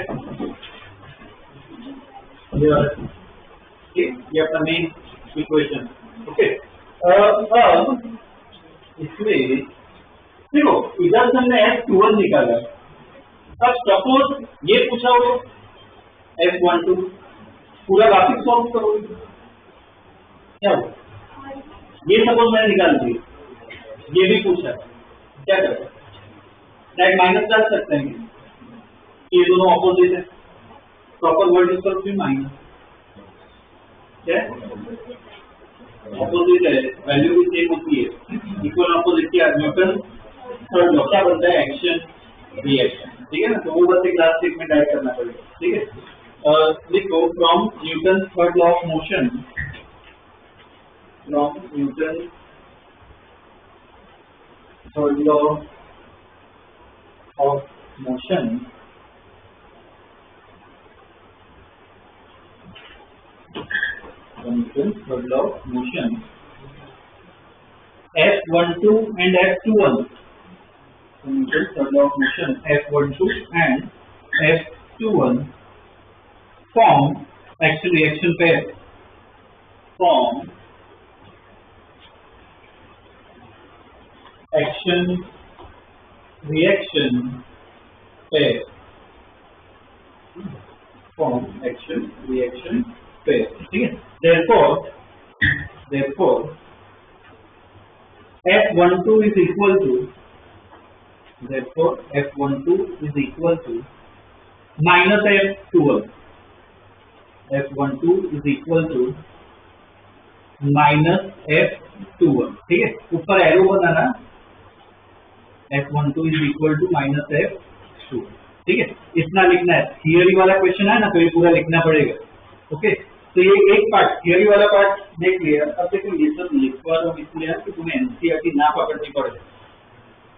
Speaker 1: ये अपना मेन इक्वेशन। ओके, अब इसमें देखो इधर से हमने F21 निकाला। अब सपोज ये पूछा हो F12, पूरा ग्राफिक सॉल्व करोगे क्या हो? ये सपोज मैंने निकाल दिया, ये भी पूछा, क्या करें? डायरेक्ट माइनस डाल सकते हैं, ये दोनों ऑपोजिट है, प्रॉपर वर्ड यूज करो, फिर माइनस क्या ऑपोजिट है, वैल्यू भी सेम होती है, इक्वल ऑपोजिट क्या न्यूटन थर्ड लॉ क्या बनता है? एक्शन रिएक्शन, ठीक है ना? तो वो बस एक लास्ट स्टेटमेंट ऐड करना पड़ेगा, ठीक है? लिखो from Newton third law of motion, from Newton third law of motion Newton's third law of motion, F12 and F21. Newton's third law of motion, F12 and F21 form action-reaction pair. Form action-reaction pair. Form action-reaction pair. ठीक है? Therefore, F12 is equal to, therefore F12 is equal to minus F21. F12 is equal to minus F21. ठीक है? ऊपर arrow banana, F12 is equal to minus F2. ठीक है? इतना लिखना है। थियरी वाला क्वेश्चन है ना, तो ये पूरा लिखना पड़ेगा। ओके, तो ये एक पार्ट थियरी वाला पार्ट देख लिया। अब देखो ये सब लिखवा दो इसलिए कि तुम्हें एनसीईआरटी ना पकड़नी पड़े,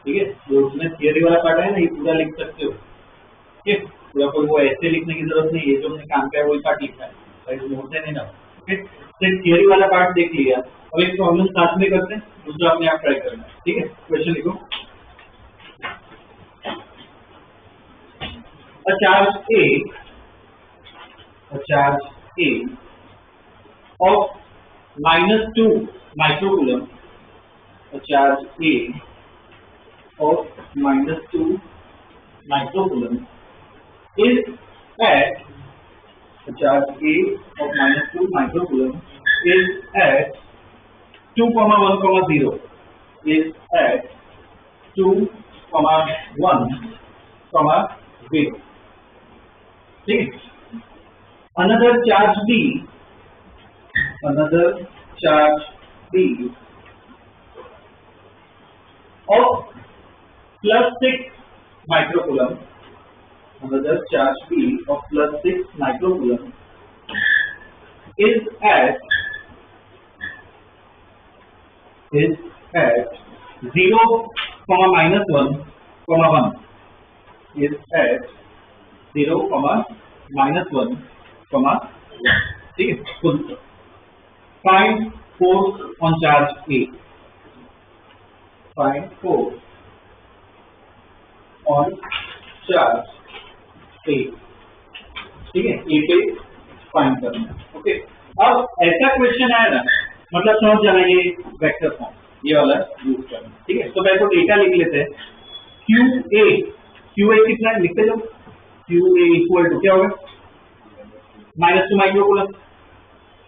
Speaker 1: ठीक है? जो उसमें थियरी वाला पार्ट है ना, ये पूरा लिख सकते हो, ठीक है? पूरा कोई वो ऐसे लिखने की जरूरत नहीं, ये जो हमने काम किया वही पार्ट लिखा है, नोट देने ना। ओके, तो थियरी वाला पार्ट देख लिया। अब एक प्रॉब्लम साथ में करते हैं, दूसरा अपने आप ट्राई करना, ठीक है? क्वेश्चन लिखो, a charge A of -2 microcoulomb, a charge A of -2 microcoulomb is at, a charge A of -2 microcoulomb is at 2,1,0, is at 2,1,0. ठीक है? Another charge B of +6 microcoulomb, another charge B of +6 microcoulomb is at 0 comma minus 1 comma 1 is at 0 comma minus 1 comma 1. ठीक है, full stop. Find force on charge A. Find force on charge A. ठीक है, A पे फाइंड करना है. ओके, अब ऐसा क्वेश्चन आया ना, मतलब समझ जाना ये वेक्टर फॉर्म, ये वाला यूज करना. ठीक है, तो पहले तो डेटा लिख लेते हैं. QA कितना है लिखते जाओ. QA इक्वल टू क्या होगा, -2 microcoulomb.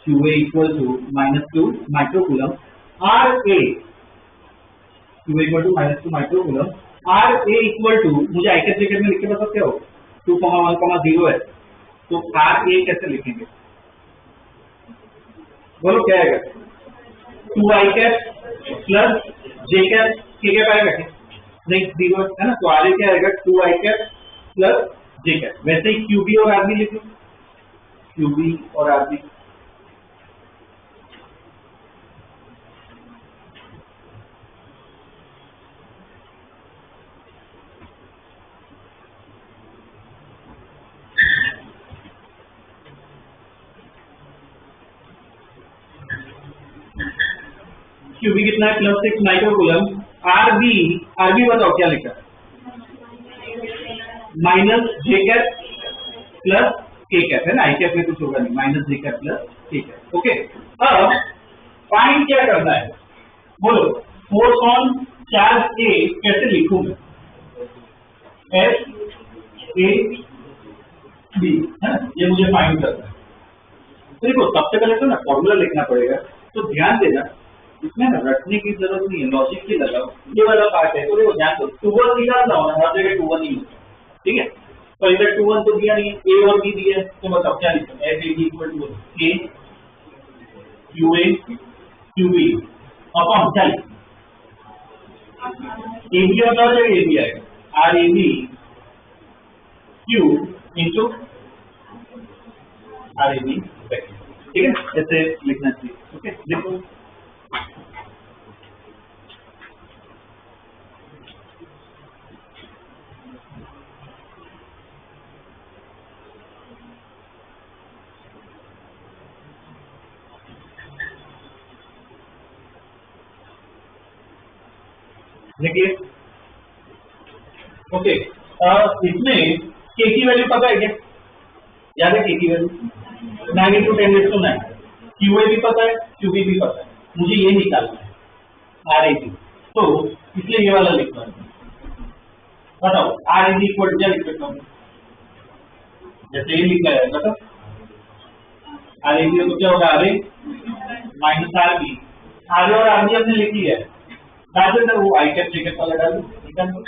Speaker 1: QA equal to -2 microcoulomb. RA QA equal to -2 microcoulomb. RA equal to, मुझे आइकन ब्रैकेट में लिख के बता सकते हो, 2,1,0 है, तो RA कैसे लिखेंगे, बोलो क्या आएगा. 2i cap plus j cap, k cap आएगा क्या, नहीं 0 है ना, तो RA क्या आएगा 2i cap plus j cap. वैसे ही QB और RB लिखो, QB और RB. QB कितना है, +6 माइक्रोकूलम. RB बताओ क्या लिखा, -j cap plus k cap है ना, i कैप में कुछ होगा नहीं, -j cap plus k cap. Okay, अब फाइंड क्या करना है, बोलो. फोर्स ऑन चार्ज A कैसे लिखूंगा, FAB है ना, ये मुझे फाइंड करना है. देखो सबसे पहले तो ना फॉर्मूला लिखना पड़ेगा, तो ध्यान देना, इसमें ना रटने की जरूरत नहीं है, लॉजिक की लगाओ. ये वाला पार्ट है, तो देखो ध्यान दो, 2-1 निकालना होना, हर जगह 2-1 ही होता है. ठीक है, तो इधर 2-1 तो दिया नहीं है, A और B दिया है, तो बताओ क्या लिखो, FAB equal to A QA QB upon क्या लिखो, AB होता है, AB आएगा RAB Q इंटू RAB. ठीक है, ऐसे लिखना चाहिए. ओके, देखो देखिए. ओके, इसमें k की वैल्यू पता है क्या, याद है k की वैल्यू 9 × 10⁹. QA भी पता है, QB भी पता है, मुझे ये निकालना है RAB, तो इसलिए ये वाला लिखता हूँ. बताओ RAB इक्वल क्या लिख सकता हूँ, जैसे ये लिखा है बताओ. RAB तो क्या होगा, RA माइनस RB. RA और RB हमने लिख लिया है, डाल वो आई कैप j कैप वाला डाल दो, निकाल दो.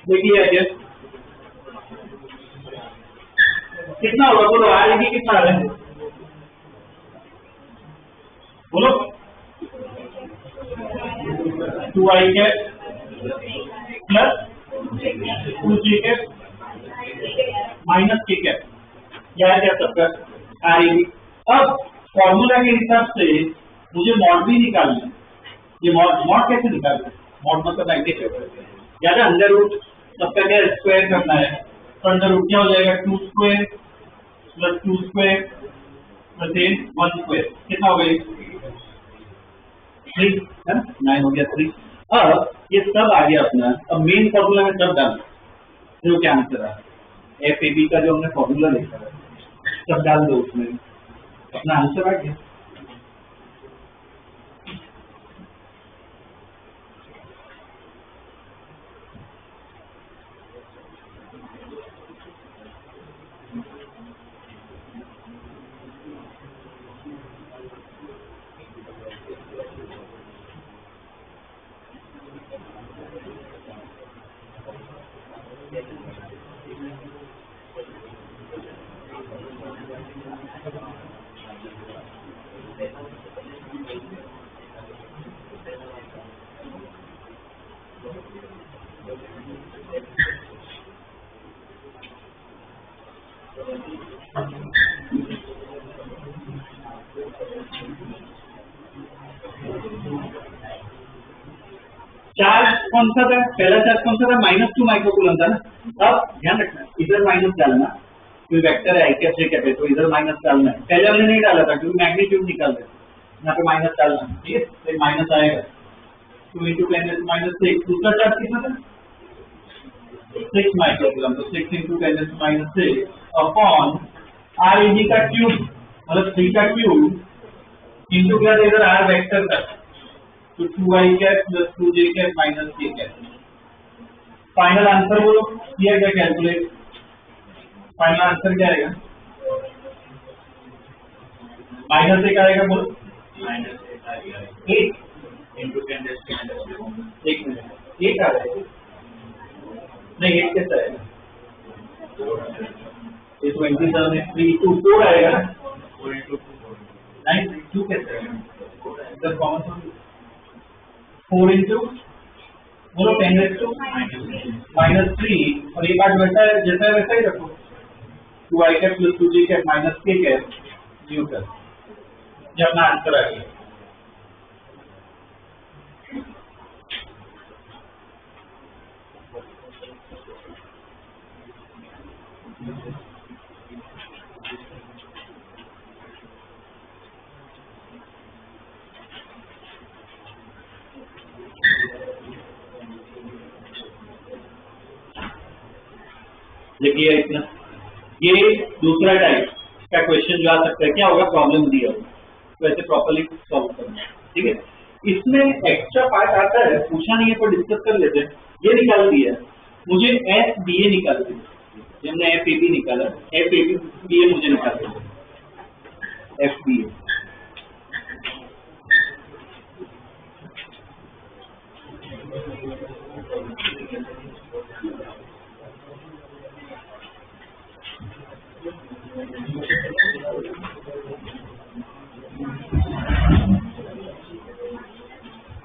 Speaker 1: देखिए आगे कितना होगा, बोलो RAB कितना है, बोलो 2i cap plus 2j cap minus k cap, क्या है क्या सबका RAB. अब फॉर्मूला के हिसाब से मुझे मॉड भी निकालना है. ये मॉड कैसे निकालना है, मॉड मतलब 90 है, ज्यादा अंडर रूट सबका क्या स्क्वायर करना है, तो अंडर रूट क्या हो जाएगा 2 square plus 2 square one square कितना हो गई 3 है ना 9 हो गया 3। अब ये सब आ गया अपना। अब मेन फॉर्मूला में सब डाल जो क्या आंसर आ एफ ए बी का जो हमने फॉर्मूला लिखा है सब डाल दो उसमें अपना आंसर आ गया। चार्ज कौन सा था पहला चार्ज कौन सा था -2 माइक्रोकूलम था ना। अब ध्यान रखना इधर माइनस डालना कोई वेक्टर है आई कैप जे कैप है तो इधर माइनस डालना है। पहले हमने नहीं डाला था क्योंकि मैग्नीट्यूड निकाल रहे यहाँ पे माइनस डालना ठीक है तो माइनस आएगा 2 × 10⁻6। दूसरा चार्ज कितना था 6 माइक्रोकूलम तो 6 × 10⁻6 अपॉन आर ए का क्यूब मतलब 3 का क्यूब इंटू क्या इधर आर वेक्टर का तो 2i cap plus 2j cap minus k cap. Final answer बोलो किया क्या कैलकुलेट फाइनल आंसर क्या आएगा -1 आएगा बोलो -8 × 10⁻6 एक मिनट 8 आ रहा है नहीं 8 कैसा आएगा ये 27 है 3 to 4 आएगा ना 4 × 9 2 कैसे आएगा इधर कॉमन 4 into बोलो 10⁻³ और ये पार्ट वैसा है जैसा है वैसा ही रखो 2i cap plus 2j cap minus k cap Newton. ये अपना आंसर आ गया। देखिए इतना ये दूसरा टाइप का क्वेश्चन जो आ सकता है क्या होगा प्रॉब्लम दिया होगा तो ऐसे प्रॉपर्ली सॉल्व करना ठीक है। इसमें एक्स्ट्रा पार्ट आता है पूछा नहीं है पर डिस्कस कर लेते हैं। ये निकाल दिया मुझे एफ बी ए निकाल दिया हमने एफ ए बी निकाला एफ ए बी ए मुझे निकाल दिया एफ बी ए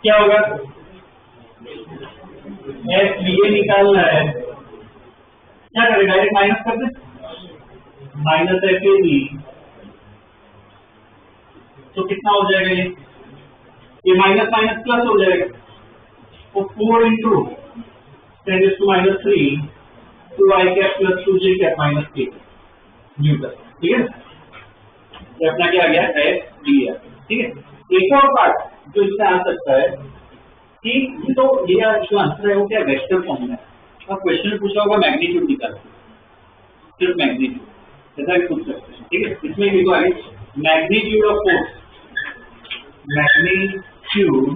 Speaker 1: क्या होगा एफ बी ए निकालना है क्या करें डायरेक्ट माइनस कर दे माइनस एफ ए बी तो कितना हो जाएगा ये माइनस माइनस प्लस हो जाएगा तो 4 × 10⁻³ 2i cap plus 2j cap minus k Newton ठीक है। ये अपना क्या आ गया एफ बी ए ठीक है। एक और पार्ट जो इससे आ सकता है कि तो ये जो आंसर है वो क्या वेक्टर फॉर्म में अब क्वेश्चन में पूछा होगा मैग्नीट्यूड निकाल सिर्फ मैग्नीट्यूड ऐसा भी पूछ सकते हैं ठीक है। इसमें भी आगे magnitude of force magnitude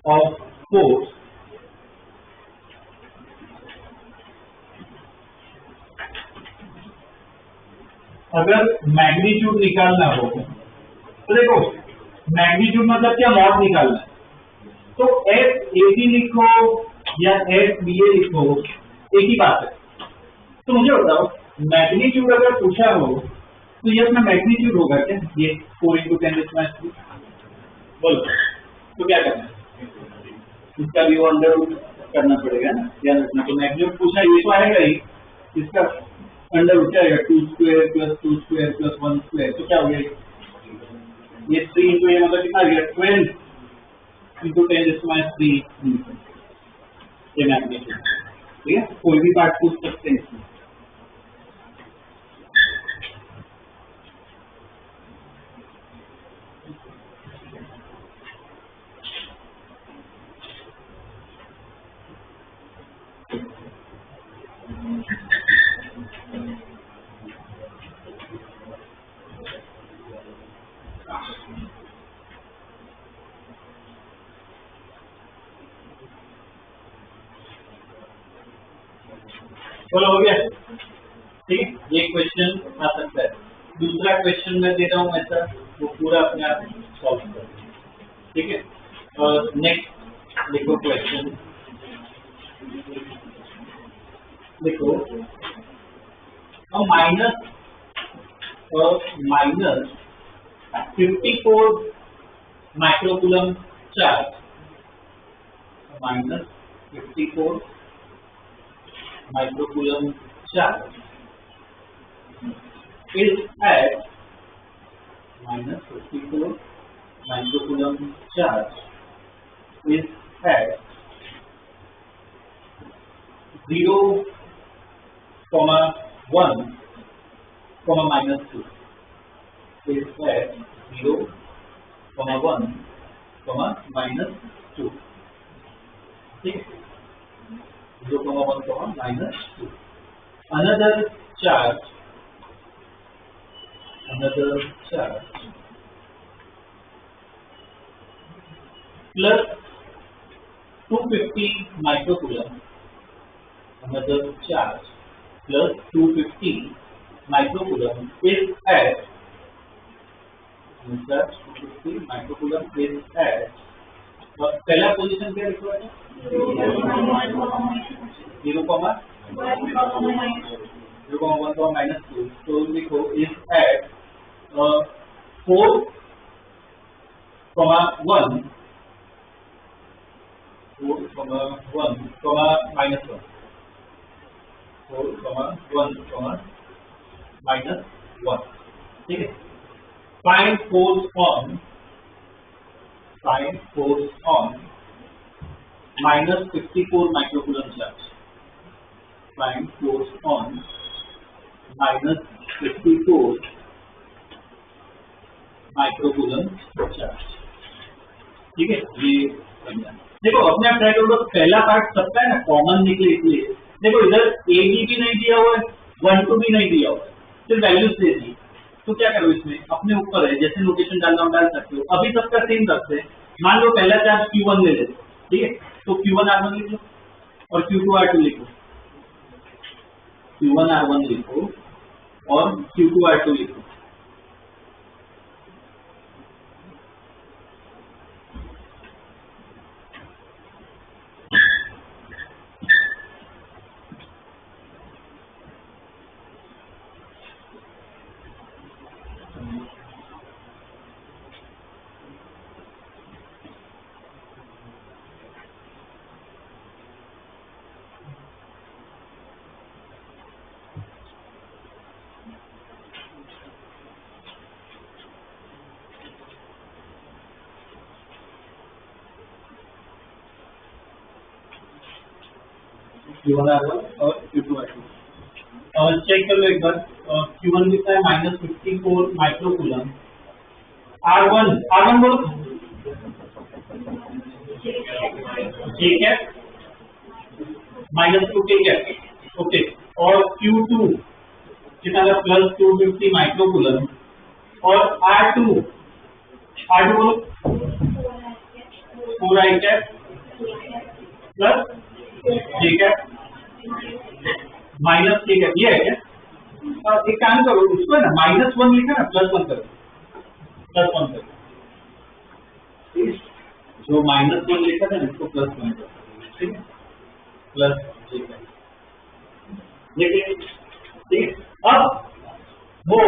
Speaker 1: of force अगर मैग्नीट्यूड निकालना हो तो देखो मैग्नीट्यूड मतलब क्या मॉड निकालना है तो एफ ए बी लिखो या एफ बी ए लिखो एक ही बात है। तो मुझे बताओ मैग्नीट्यूड अगर पूछा हो तो ये अपना मैग्नीट्यूड होगा क्या ये 4 × 10⁻³ बोलो तो क्या करना है इसका भी वो अंडर रूट करना पड़ेगा ना ध्यान रखना। तो मैग्नीट्यूड पूछा ये तो आएगा ही इसका अंडर रूट आएगा 2² + 2² + 1² तो क्या हो गया ये 3 × ये मतलब कितना आ गया 12 × 10⁻³ ये मैग्नीट्यूड ठीक है। कोई भी पार्ट पूछ सकते हैं इसमें बोलो हो गया? ठीक है, ये क्वेश्चन आ सकता है। दूसरा क्वेश्चन मैं दे रहा हूँ ऐसा, वो पूरा अपने आप सॉल्व कर, ठीक है। नेक्स्ट देखो क्वेश्चन, देखो minus 54 microcoulomb charge, minus 54 microcoulomb charge is at minus 54 microcoulomb charge is at 0, 1, minus 2 is at 0, 1, minus 2. ठीक है, 0, 1, minus 2. Another charge plus 250 microcoulomb, another charge plus 250 microcoulomb is at 250 microcoulomb is at पहला पोजीशन क्या लिखा है? 0,1, minus 2, तो लिखो is at 4, 1, minus 1, 4, 1, minus 1, ठीक है। Find force on minus 54 microcoulomb charge. Find force on minus 54 microcoulomb charge, ठीक है। ये देखो अपने आप ट्राई करो, पहला पार्ट सबका है ना कॉमन निकले, इसलिए देखो इधर ए भी नहीं दिया हुआ है, 1 2 भी नहीं दिया हुआ है, सिर्फ वैल्यूज दे दी। तो क्या करो, इसमें अपने ऊपर है, जैसे नोटेशन डालना डाल सकते हो। अभी सबका सेम रखते हैं, मान लो पहला चार्ज Q1 ले लेते, ठीक है, तो Q1 R1 लिख लो और Q2 R2 लिखो, Q1 R1 लिखो और Q2 R2 लिखो। Q1 R1 और Q2 R2 और चेक कर लो एक बार। Q1 कितना है? Minus 54 microcoulomb. R1 बोलो, ठीक है, माइनस 2 ठीक है, ओके। और Q2 कितना है? Plus 250 microcoulomb. और R2 बोलो, 4I कैप प्लस, ठीक है, माइनस, ठीक है, ये है क्या? एक काम करो, उसको है ना -1 लिखा ना, +1 करो, +1 करो, जो -1 लिखा था ना इसको +1 करो, ठीक है, प्लस, ठीक है, देखिए, ठीक है। अब वो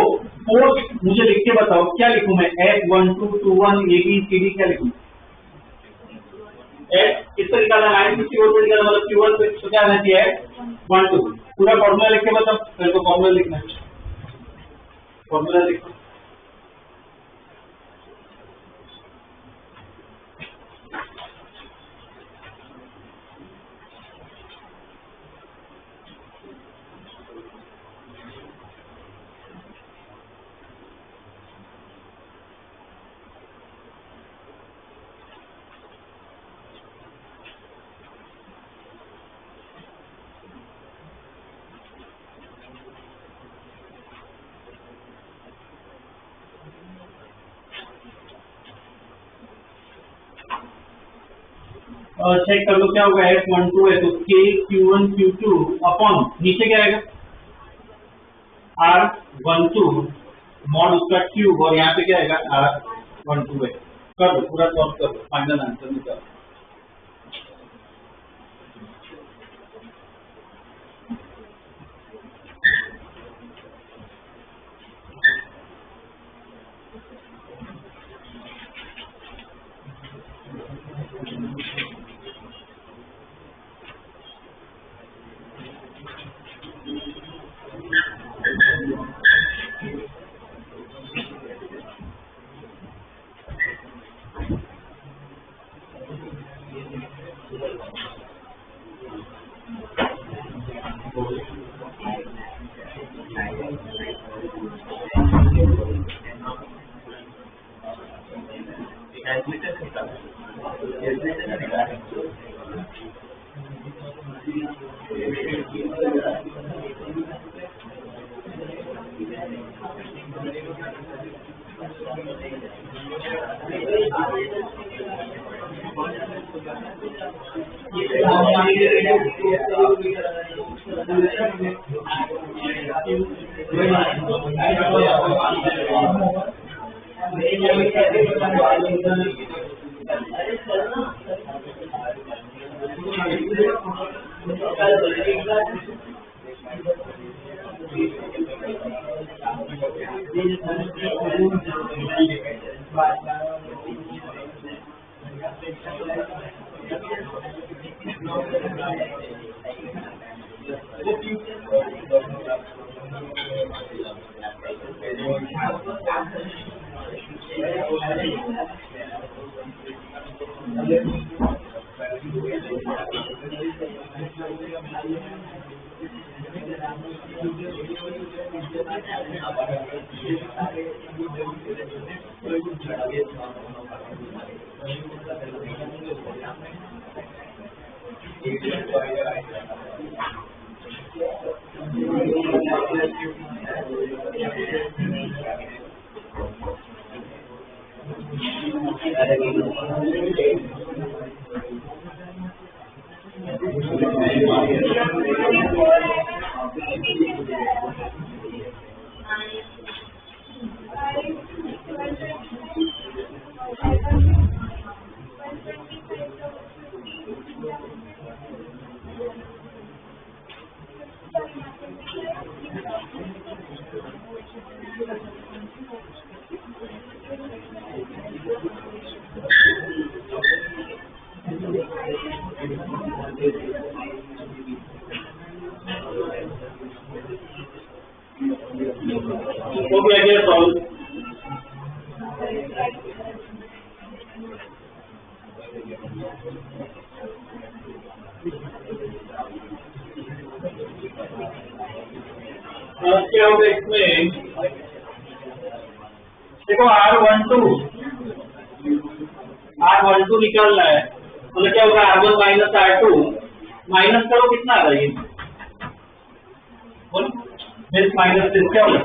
Speaker 1: फोर्स मुझे लिख के बताओ, क्या लिखूं मैं? F1221 ABCD क्या लिखूं? किसको निकालना? 954 को निकालना, मतलब Q1 तो क्या आना चाहिए? 1 2। पूरा फॉर्मूला लिख के बताओ, मेरे को फॉर्मूला लिखना है, फॉर्मूला लिखो। चेक कर लो क्या होगा, F12 है तो K Q1 Q2 अपॉन नीचे क्या आएगा R12 मॉड उसका क्यूब और यहाँ पे क्या आएगा R12 है। कर दो पूरा सॉल्व कर दो, फाइनल आंसर निकालो। हो गया क्या सॉल्व? क्या होगा इसमें, देखो R12 निकालना है, मतलब क्या होगा R1 माइनस R2 माइनस करो कितना आ रहा है, बोलो माइनस से क्या होगा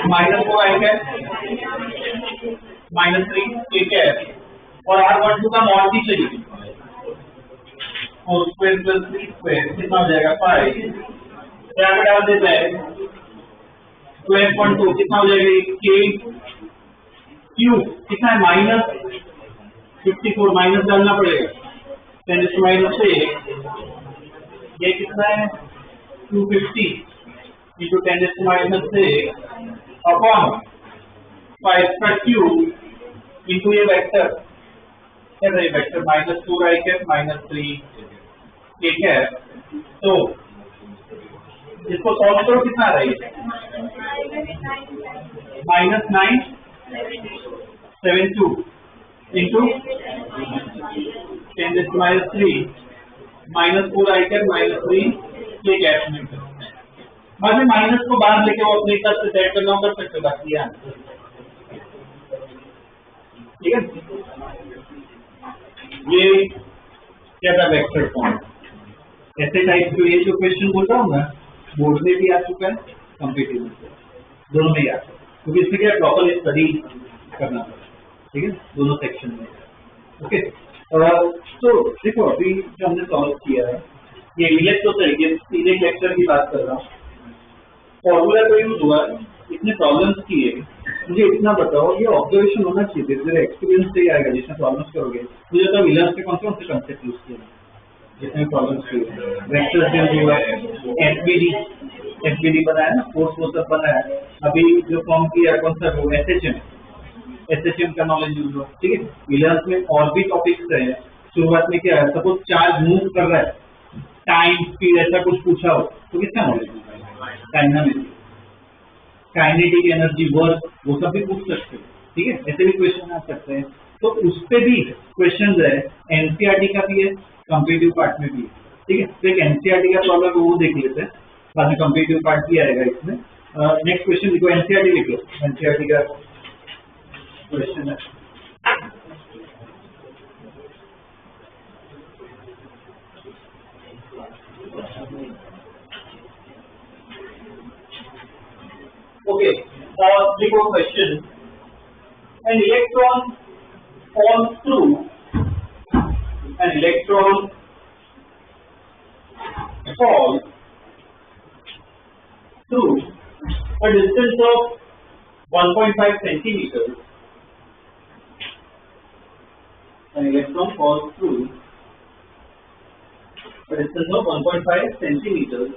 Speaker 1: माइनस को आएगा -3 ठीक है, और R12 का मॉड भी चाहिए 4 स्क्वायर प्लस 3 स्क्वायर कितना हो जाएगा 5, यहाँ पे डाल देते हैं 12.2 कितना हो जाएगा K क्यूब कितना है -54 माइनस डालना पड़ेगा 10⁻⁻⁶, ये कितना है 250 इंटू 10⁻⁻⁶ अपॉन 5 का क्यूब इंटू ये वेक्टर क्या है वेक्टर -4 है -3 ठीक है, तो इसको सॉल्व करो कितना रहेगा -972 इंटू 10⁻³ -4 आएगा -3 ये कैश में बाद में माइनस को बाहर लेके वो अपने हिसाब से सेट करना कर सकते हो, बाकी ठीक है। ये क्या था वेक्टर फॉर्म, ऐसे टाइप जो ये जो क्वेश्चन बोल रहा हूँ ना बोर्ड में भी आ चुका है, कॉम्पिटिटिव दोनों में ही आ चुका है, क्योंकि इसमें क्या प्रॉपर स्टडी करना पड़ता है, ठीक है दोनों सेक्शन में। ओके, तो देखो अभी जो हमने सॉल्व किया है ये इलेक्ट्रोस्टैटिक, ये सीधे लेक्चर की बात कर रहा हूँ, फॉर्मूला तो यूज हुआ, इतने प्रॉब्लम्स किए, मुझे इतना बताओ ये ऑब्जर्वेशन होना चाहिए, मेरे एक्सपीरियंस से ही आएगा जिसमें प्रॉब्लम्स करोगे, मुझे तो विलर्स के कौन से कंसेप्ट यूज किए जितने प्रॉब्लम्स किए, वेक्टर फील्ड हुआ, एफबीडी बनाया ना, फोर्स वो सब बनाया, अभी जो फॉर्म किया कौन सा वो एसएचएम का नॉलेज यूज हुआ, ठीक है। विलर्स में और भी टॉपिक्स है, शुरुआत में क्या है, सपोज चार्ज मूव कर रहा है, टाइम स्पीड ऐसा कुछ पूछा हो तो किसका नॉलेज होगा, डायनामिक्स, काइनेटिक एनर्जी, वर्क, वो सब भी पूछ सकते हैं, ठीक है, ऐसे भी क्वेश्चन आ सकते हैं, तो उस पे भी क्वेश्चन है, एनसीईआरटी का भी है, कॉम्पिटिटिव पार्ट में भी है, ठीक है। तो एक एनसीईआरटी का प्रॉब्लम वो देख लेते हैं, बाद में कॉम्पिटिटिव पार्ट भी आएगा इसमें। नेक्स्ट क्वेश्चन लिखो, एनसीईआरटी लिख लो, एनसीईआरटी का क्वेश्चन है, okay, देखो question, an electron falls through a distance of 1.5 centimeters. An electron falls through a distance of 1.5 centimeters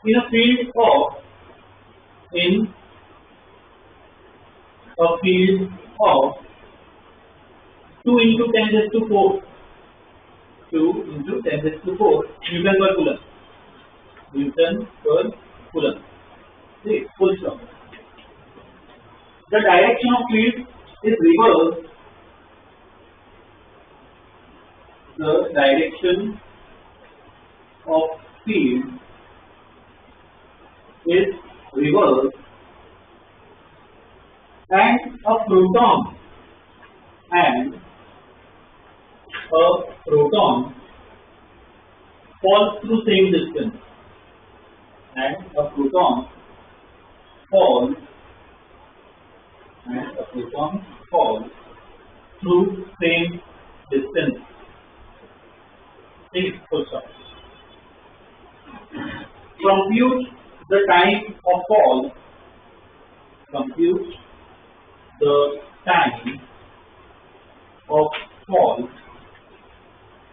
Speaker 1: in a field of 2 into 10 raised to 4 Newton per coulomb. See, full stop. The direction of field is reversed. The direction of field is reversed, and a proton falls through same distance, falls through same distance. Full stop. Compute the time of fall.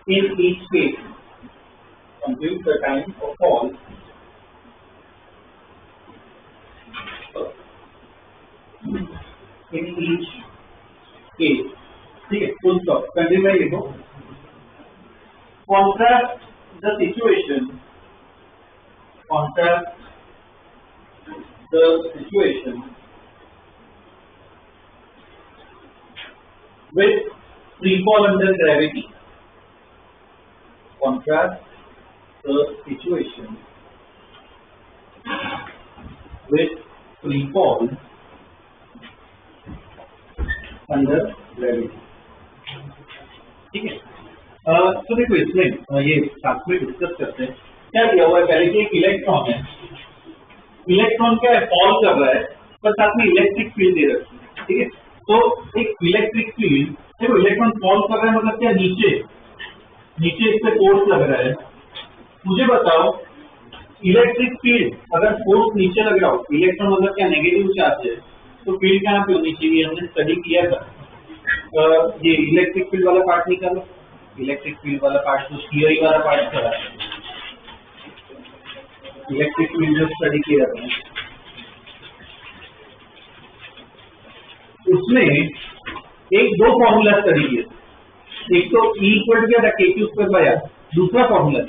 Speaker 1: In each case. Compute the time of fall in each case. ठीक है, full stop. Continue लिखो. Contrast the situation with free fall under gravity. Contrast the situation with free fall under gravity. ठीक है, तो देखो इसमें ये साथ में डिस्कस करते हैं क्या दिया हुआ है। पहले कि एक इलेक्ट्रॉन है, इलेक्ट्रॉन क्या है, फॉल कर रहा है, पर साथ में इलेक्ट्रिक फील्ड दे रखी है, ठीक है। तो एक इलेक्ट्रिक फील्ड, देखो इलेक्ट्रॉन फॉल कर रहा है मतलब क्या, नीचे इस पे फोर्स लग रहा है। मुझे बताओ इलेक्ट्रिक फील्ड अगर फोर्स नीचे लग रहा हो, इलेक्ट्रॉन मतलब क्या, नेगेटिव चार्ज है, तो फील्ड कहाँ पे होनी चाहिए, हमने स्टडी किया था। ये इलेक्ट्रिक फील्ड वाला पार्ट निकालो, इलेक्ट्रिक फील्ड वाला पार्ट तो थियरी वाला पार्ट था, इलेक्ट्रिक फील्ड जो स्टडी किया था उसमें एक दो फॉर्मूला स्टडी किए, एक तो E इक्वल क्या था, k²/r, दूसरा फॉर्मूला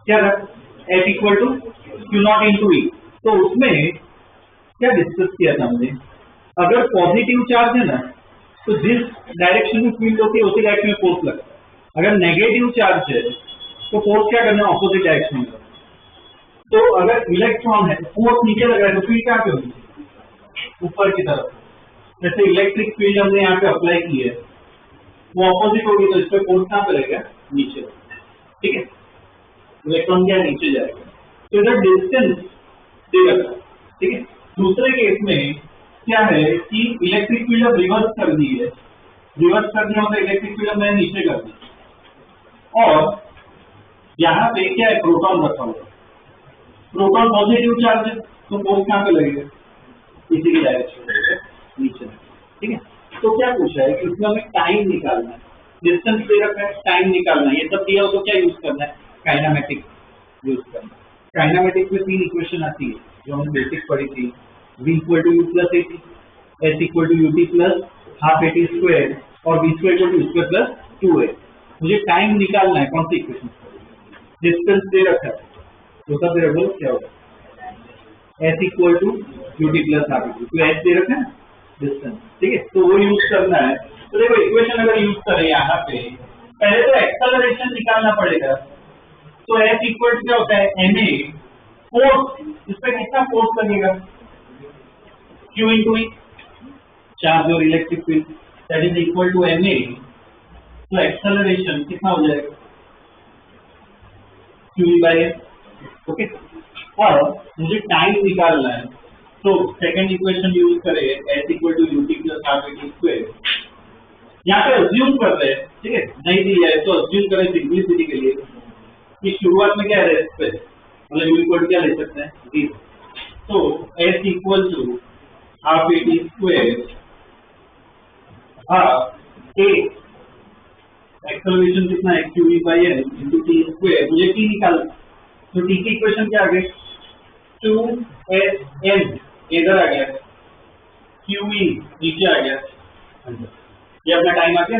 Speaker 1: क्या था, F equal to Q0 × E। तो उसमें क्या डिस्कस किया था हमने, अगर पॉजिटिव चार्ज है ना तो जिस डायरेक्शन में फील्ड होती है उसी डायरेक्शन में फोर्स लगता है, अगर नेगेटिव चार्ज है तो फोर्स क्या करना है, ऑपोजिट डायरेक्शन में। तो अगर इलेक्ट्रॉन है फोर्स नीचे लग रहा है तो फील्ड क्या पे होगी, ऊपर की तरफ। जैसे इलेक्ट्रिक फील्ड हमने यहाँ पे अप्लाई की है वो ऑपोजिट होगी, तो इस पे फोर्स कहाँ पे रहेगा, नीचे, ठीक है। इलेक्ट्रॉन क्या नीचे जाएगा, तो इधर डिस्टेंस दे रखा है, ठीक है। दूसरे केस में क्या है कि इलेक्ट्रिक फील्ड अब रिवर्स कर दी है, रिवर्स करने हो तो इलेक्ट्रिक फील्ड मैंने नीचे कर दी, और यहाँ पे क्या है, प्रोटॉन रखा हुआ है, प्रोटॉन पॉजिटिव चार्ज है, तो फोर्स कहाँ पे लगेगा, इसी की डायरेक्शन में नीचे, ठीक है। तो क्या पूछा है कि उसमें हमें टाइम निकालना है, डिस्टेंस दे रखा है, टाइम निकालना है, ये सब दिया हो तो क्या यूज करना है, काइनेमेटिक यूज करना है। काइनेमेटिक्स में 3 इक्वेशन आती है जो हमने बेसिक पढ़ी थी, v equal to u plus a t, s equal to UT plus half eighty square, और b square equal to u square plus 2a। मुझे टाइम निकालना है, कौन सी इक्वेशन, डिस्टेंस दे रखा है, तो सब दे रखा, क्या होगा, S equal to UT plus half A T, तो एस दे रखा है डिस्टेंस, ठीक है, तो वो यूज करना है। तो देखो इक्वेशन अगर यूज करें यहाँ पे, पहले तो एक्सेलरेशन निकालना पड़ेगा, तो एफ इक्वल क्या होता है, एम ए फोर्स, इस पर कितना फोर्स लगेगा, क्यू इंटू ई, चार्ज और electric field, that is equal to M A, तो एक्सेलरेशन कितना हो जाएगा, Q E by F, okay. और मुझे टाइम निकालना है, तो सेकंड इक्वेशन यूज करें, S equal to UT plus half eighty square, यहाँ पे अज्यूम करते हैं, ठीक है, नहीं दिया है तो अज्यूम करें सिंपलिसिटी के लिए कि शुरुआत में क्या है, रेस्ट पे, मतलब यू इक्वल क्या ले सकते हैं, 0, तो S equal to half eighty square A, acceleration कितना है, Q E by N into T square, मुझे टी निकालना, तो टी की इक्वेशन क्या आ गई, 2s n इधर आ गया, क्यू ई नीचे आ गया, ये अपना टाइम आ गया,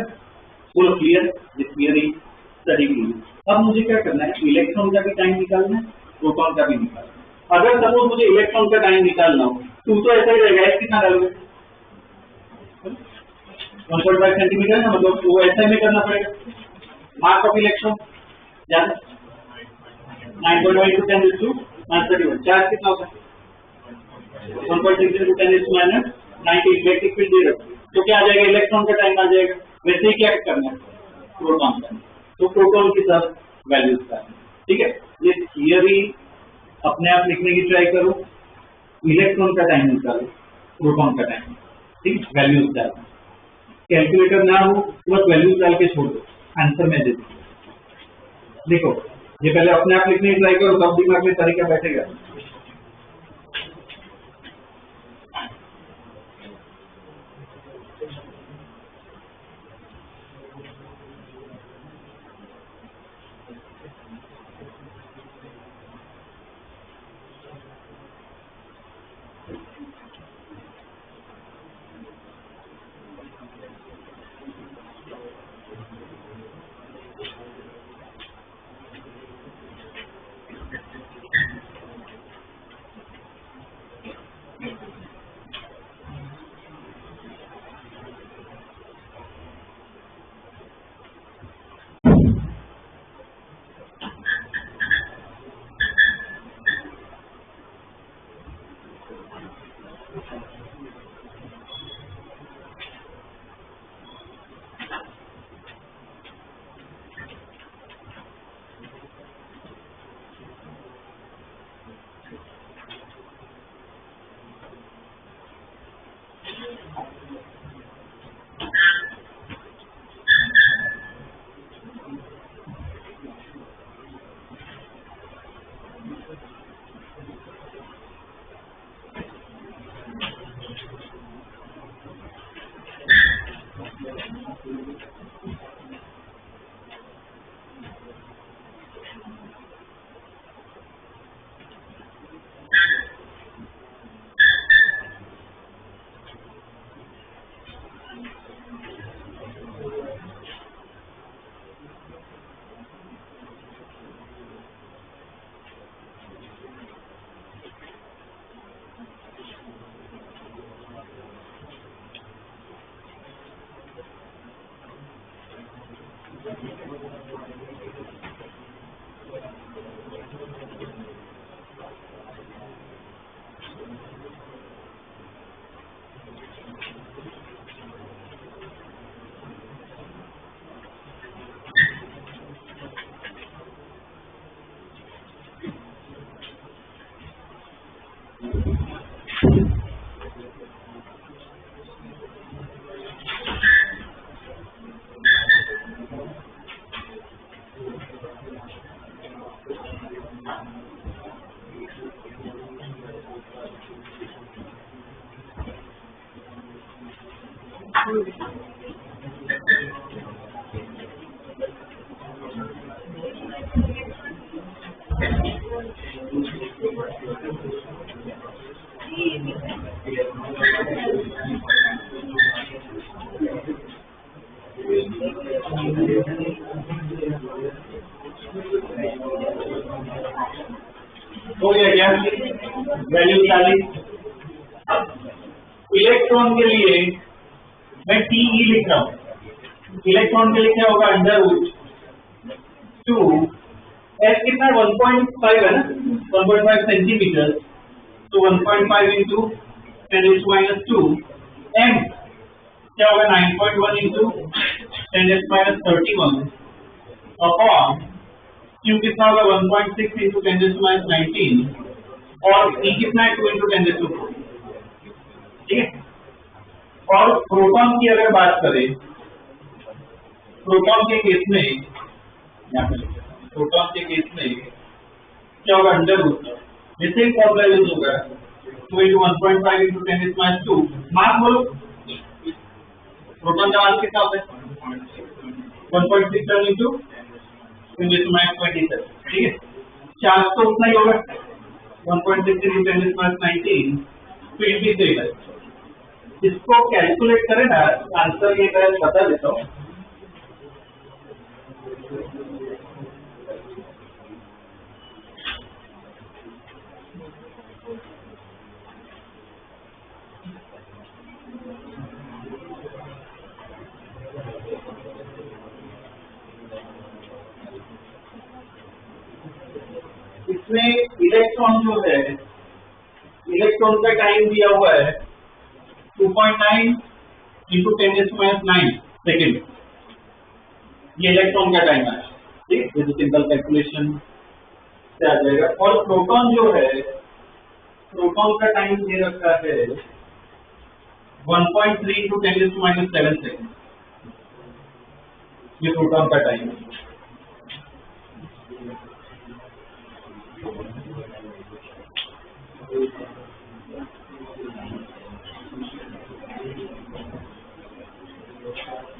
Speaker 1: बोलो क्लियर, क्लियर ही स्टडी के लिए। अब मुझे क्या करना है, इलेक्ट्रॉन का भी टाइम निकालना है, प्रोटॉन का भी निकालना है। अगर सपोज मुझे इलेक्ट्रॉन का टाइम निकालना हो, तो ऐसा ही रहेगा, एस कितना डालोगे, 1.5 सेंटीमीटर ना, मतलब वो ऐसा में करना पड़ेगा, मास ऑफ इलेक्ट्रॉन ज्यादा 9.1 to 10 to -31, चार्ज कितना होता है 1.6 into 10 to -90, इलेक्ट्रिक फील्ड दे रखा, तो क्या आ जाएगा, इलेक्ट्रॉन का टाइम आ जाएगा। वैसे ही क्या करना है, प्रोटॉन का, तो प्रोटॉन की सब वैल्यूज का, ठीक है। ये थियरी अपने आप लिखने की ट्राई करो, इलेक्ट्रॉन का टाइम निकालो, प्रोटॉन का टाइम, ठीक, वैल्यूज डालो, कैलकुलेटर ना हो तो बस वैल्यूज डाल के छोड़ दो, आंसर में दे दो। देखो ये पहले अपने आप लिखने की ट्राई करो, तब दिमाग में तरीका बैठेगा। हो गया क्या? वैल्यू 40। इलेक्ट्रॉन के लिए मैं TE लिख रहा हूँ। इलेक्ट्रॉन के लिए क्या होगा? √2 S कितना 1.5 है ना, 1.5 सेंटीमीटर, तो 1.5 इंटू 10⁻²। M क्या होगा? 9.1 इंटू 10⁻31 अपॉन Q कितना होगा? 1.6 इंटू 10⁻19 और E कितना है? 2 इंटू 10⁻4। ठीक है। और प्रोटॉन की अगर बात करें, प्रोटॉन के केस में प्रोटॉन के केस में क्या होगा? √2 सेम फॉर्मूला यूज होगा, 2 इंटू 1.5 इंटू 10⁻²। मास बोलो, प्रोटॉन का मास कितना होता है? 1.67 इंटू 10⁻27। ठीक है। चार्ज तो उतना ही होगा, 1.6 इंटू 10⁻19, स्पीड भी सेम है। इसको कैलकुलेट करें ना, आंसर ये मैं बता देता हूँ। इसमें इलेक्ट्रॉन जो है, इलेक्ट्रॉन का टाइम दिया हुआ है 2.9 इंटू 10⁻9 सेकेंड। ये इलेक्ट्रॉन का टाइम है। ठीक, ये तो सिंपल कैलकुलेशन से आ जाएगा। और प्रोटॉन जो है, प्रोटॉन का टाइम दे रखा है 1.3 इंटू 10⁻7 सेकेंड। ये प्रोटॉन का टाइम है।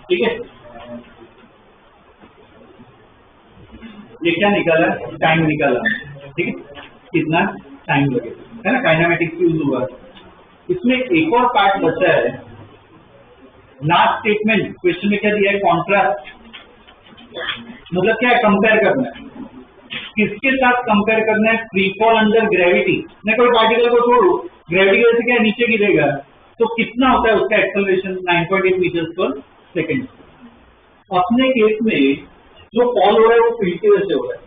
Speaker 1: ठीक है। ये क्या निकाला? टाइम निकाला। ठीक है, कितना टाइम लगेगा, है ना, काइनेमेटिक्स यूज हुआ। इसमें एक और पार्ट बचा है, लास्ट स्टेटमेंट क्वेश्चन में क्या दिया है? कॉन्ट्रास्ट, मतलब क्या है? कंपेयर करना है। किसके साथ कंपेयर करना है? Free fall under gravity. मैं कोई पार्टिकल को छोड़ू, ग्रेविटी की वजह से क्या नीचे गिरेगा, तो कितना होता है उसका एक्सेलरेशन? 9.8 मीटर्स पर सेकेंड। अपने केस में जो फॉल हो रहा है वो फील्ड की वजह से हो रहा है,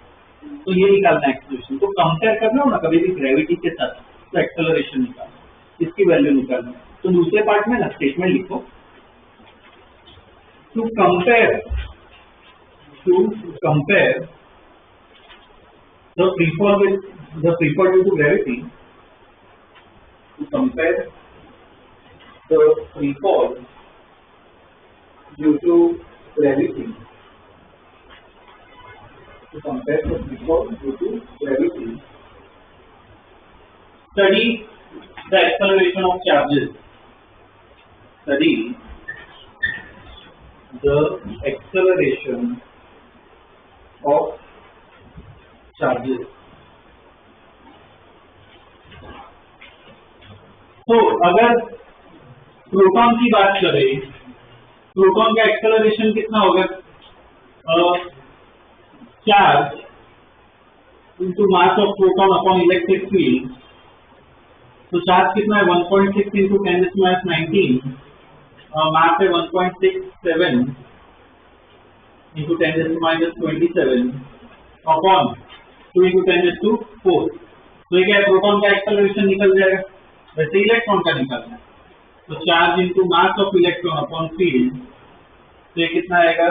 Speaker 1: तो ये निकालना है एक्सेलरेशन। तो कंपेयर करना हो ना कभी भी ग्रेविटी के साथ, तो एक्सेलरेशन निकालना, इसकी वैल्यू निकालना। तो दूसरे पार्ट में ना स्टेटमेंट लिखो, to compare the free fall due to gravity, to compare the free fall due to gravity, study the acceleration of charges, study the acceleration of charges. तो अगर प्रोटॉन की बात करें, प्रोटॉन का एक्सेलरेशन कितना होगा? Charge into mass of proton upon electric field. तो चार्ज कितना है? 1.6 इंटू 10⁻19, मास है 1.67 इंटू 10⁻27 अपॉन 2 इंटू 10⁻4। तो ये क्या है? प्रोटॉन का एक्सेलरेशन निकल जाएगा। वैसे इलेक्ट्रॉन का निकलना है, तो charge into mass of electron upon field, तो ये कितना आएगा?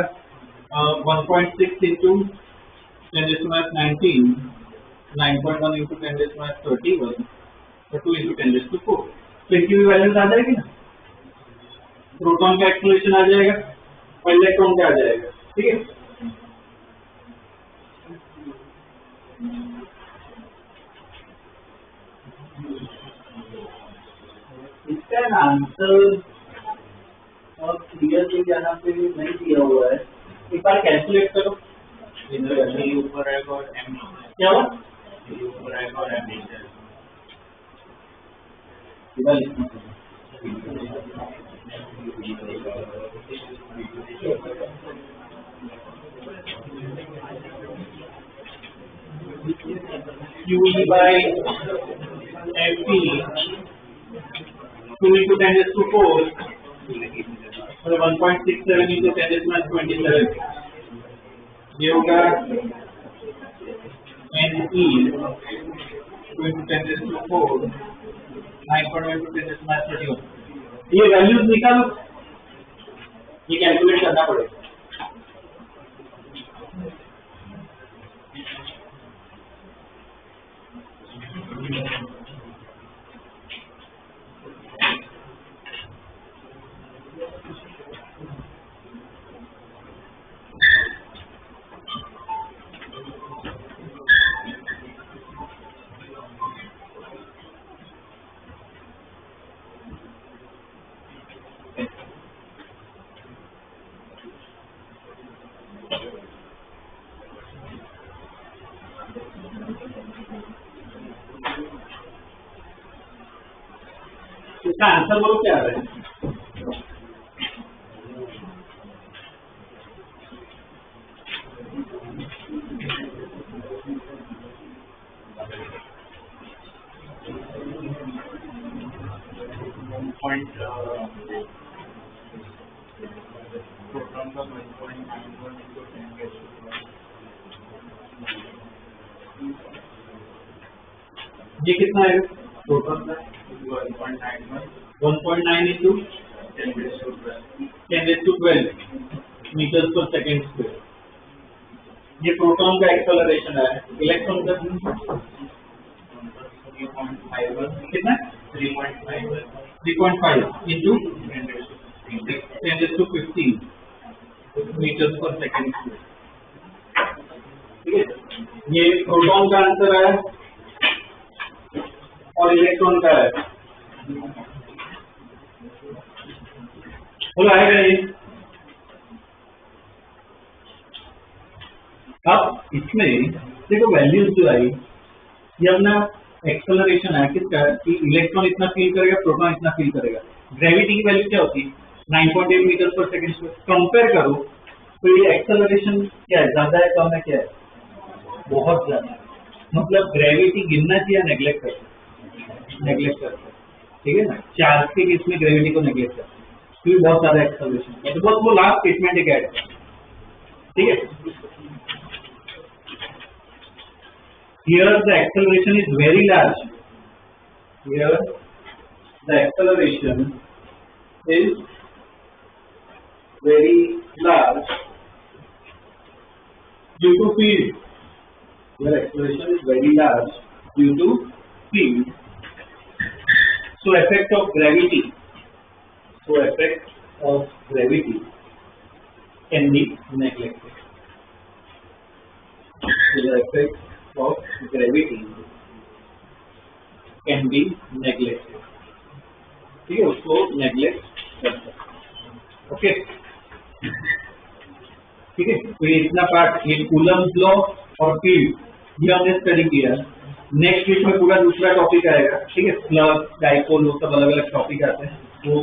Speaker 1: 1.6 इंटू 10⁻19, 9.1 इंटू 10⁻31 और 2 इंटू 10⁻4। तो इनकी भी वैल्यूज आ जाएगी ना, प्रोटॉन का एक्सेलरेशन आ जाएगा और इलेक्ट्रॉन का आ जाएगा। ठीक है। इसका आंसर और क्लियर यहाँ पे नहीं दिया हुआ है, एक बार कैलकुलेट करो। ऊपर आएगा और एम क्या हुआ? ऊपर आएगा और M QE by FE 2 into 10 raised to 4, मतलब 1.67 into 10 raised to 27, ये होगा NE 2 into 10 raised to 4, 9.1 into 10 raised to 31. ये वैल्यूज निकालो, ये कैलकुलेट करना पड़ेगा। इसका आंसर बोलो क्या आ रहा है? ये कितना है? 1.9 into 10 raised to 12 meters per second square। ये प्रोटॉन का एक्सेलरेशन है। इलेक्ट्रॉन का कितना? 3.5 into 10 raised to 15 meters per second square। ठीक है, ये प्रोटॉन का आंसर है और इलेक्ट्रॉन का है। बोला है ये। अब इसमें देखो वैल्यूज जो आई, ये अपना एक्सेलरेशन है किसका? कि इलेक्ट्रॉन इतना फील करेगा, प्रोटॉन इतना फील करेगा। ग्रेविटी की वैल्यू क्या होती है? 9.8 मीटर पर सेकंड स्क्वायर। कंपेयर करो तो ये एक्सेलरेशन क्या है? ज्यादा है, कम है, क्या है? बहुत ज्यादा। मतलब ग्रेविटी गिनना चाहिए, नेग्लेक्ट करते, नेग्लेक्ट करते, ठीक है ना? चार्ज के बीच में ग्रेविटी को नेग्लेक्ट करते, क्योंकि बहुत ज्यादा एक्सेलरेशन है। तो बस वो लास्ट स्टेटमेंट एक ऐड, ठीक है? Here the acceleration is very large. Here the acceleration is very large due to field. Here acceleration is very large due to field. So effect of gravity. So effect of gravity can be neglected. So the effect of gravity can be neglected. ठीक है, उसको नेग्लेक्ट कर सकते। ओके, ठीक है। तो ये इतना पार्ट, ये कूलम्स लॉ और फील्ड, ये हमने स्टडी किया। नेक्स्ट वीक में पूरा दूसरा टॉपिक आएगा, ठीक है? प्लग, डाइपोल, वो सब अलग अलग टॉपिक आते हैं, वो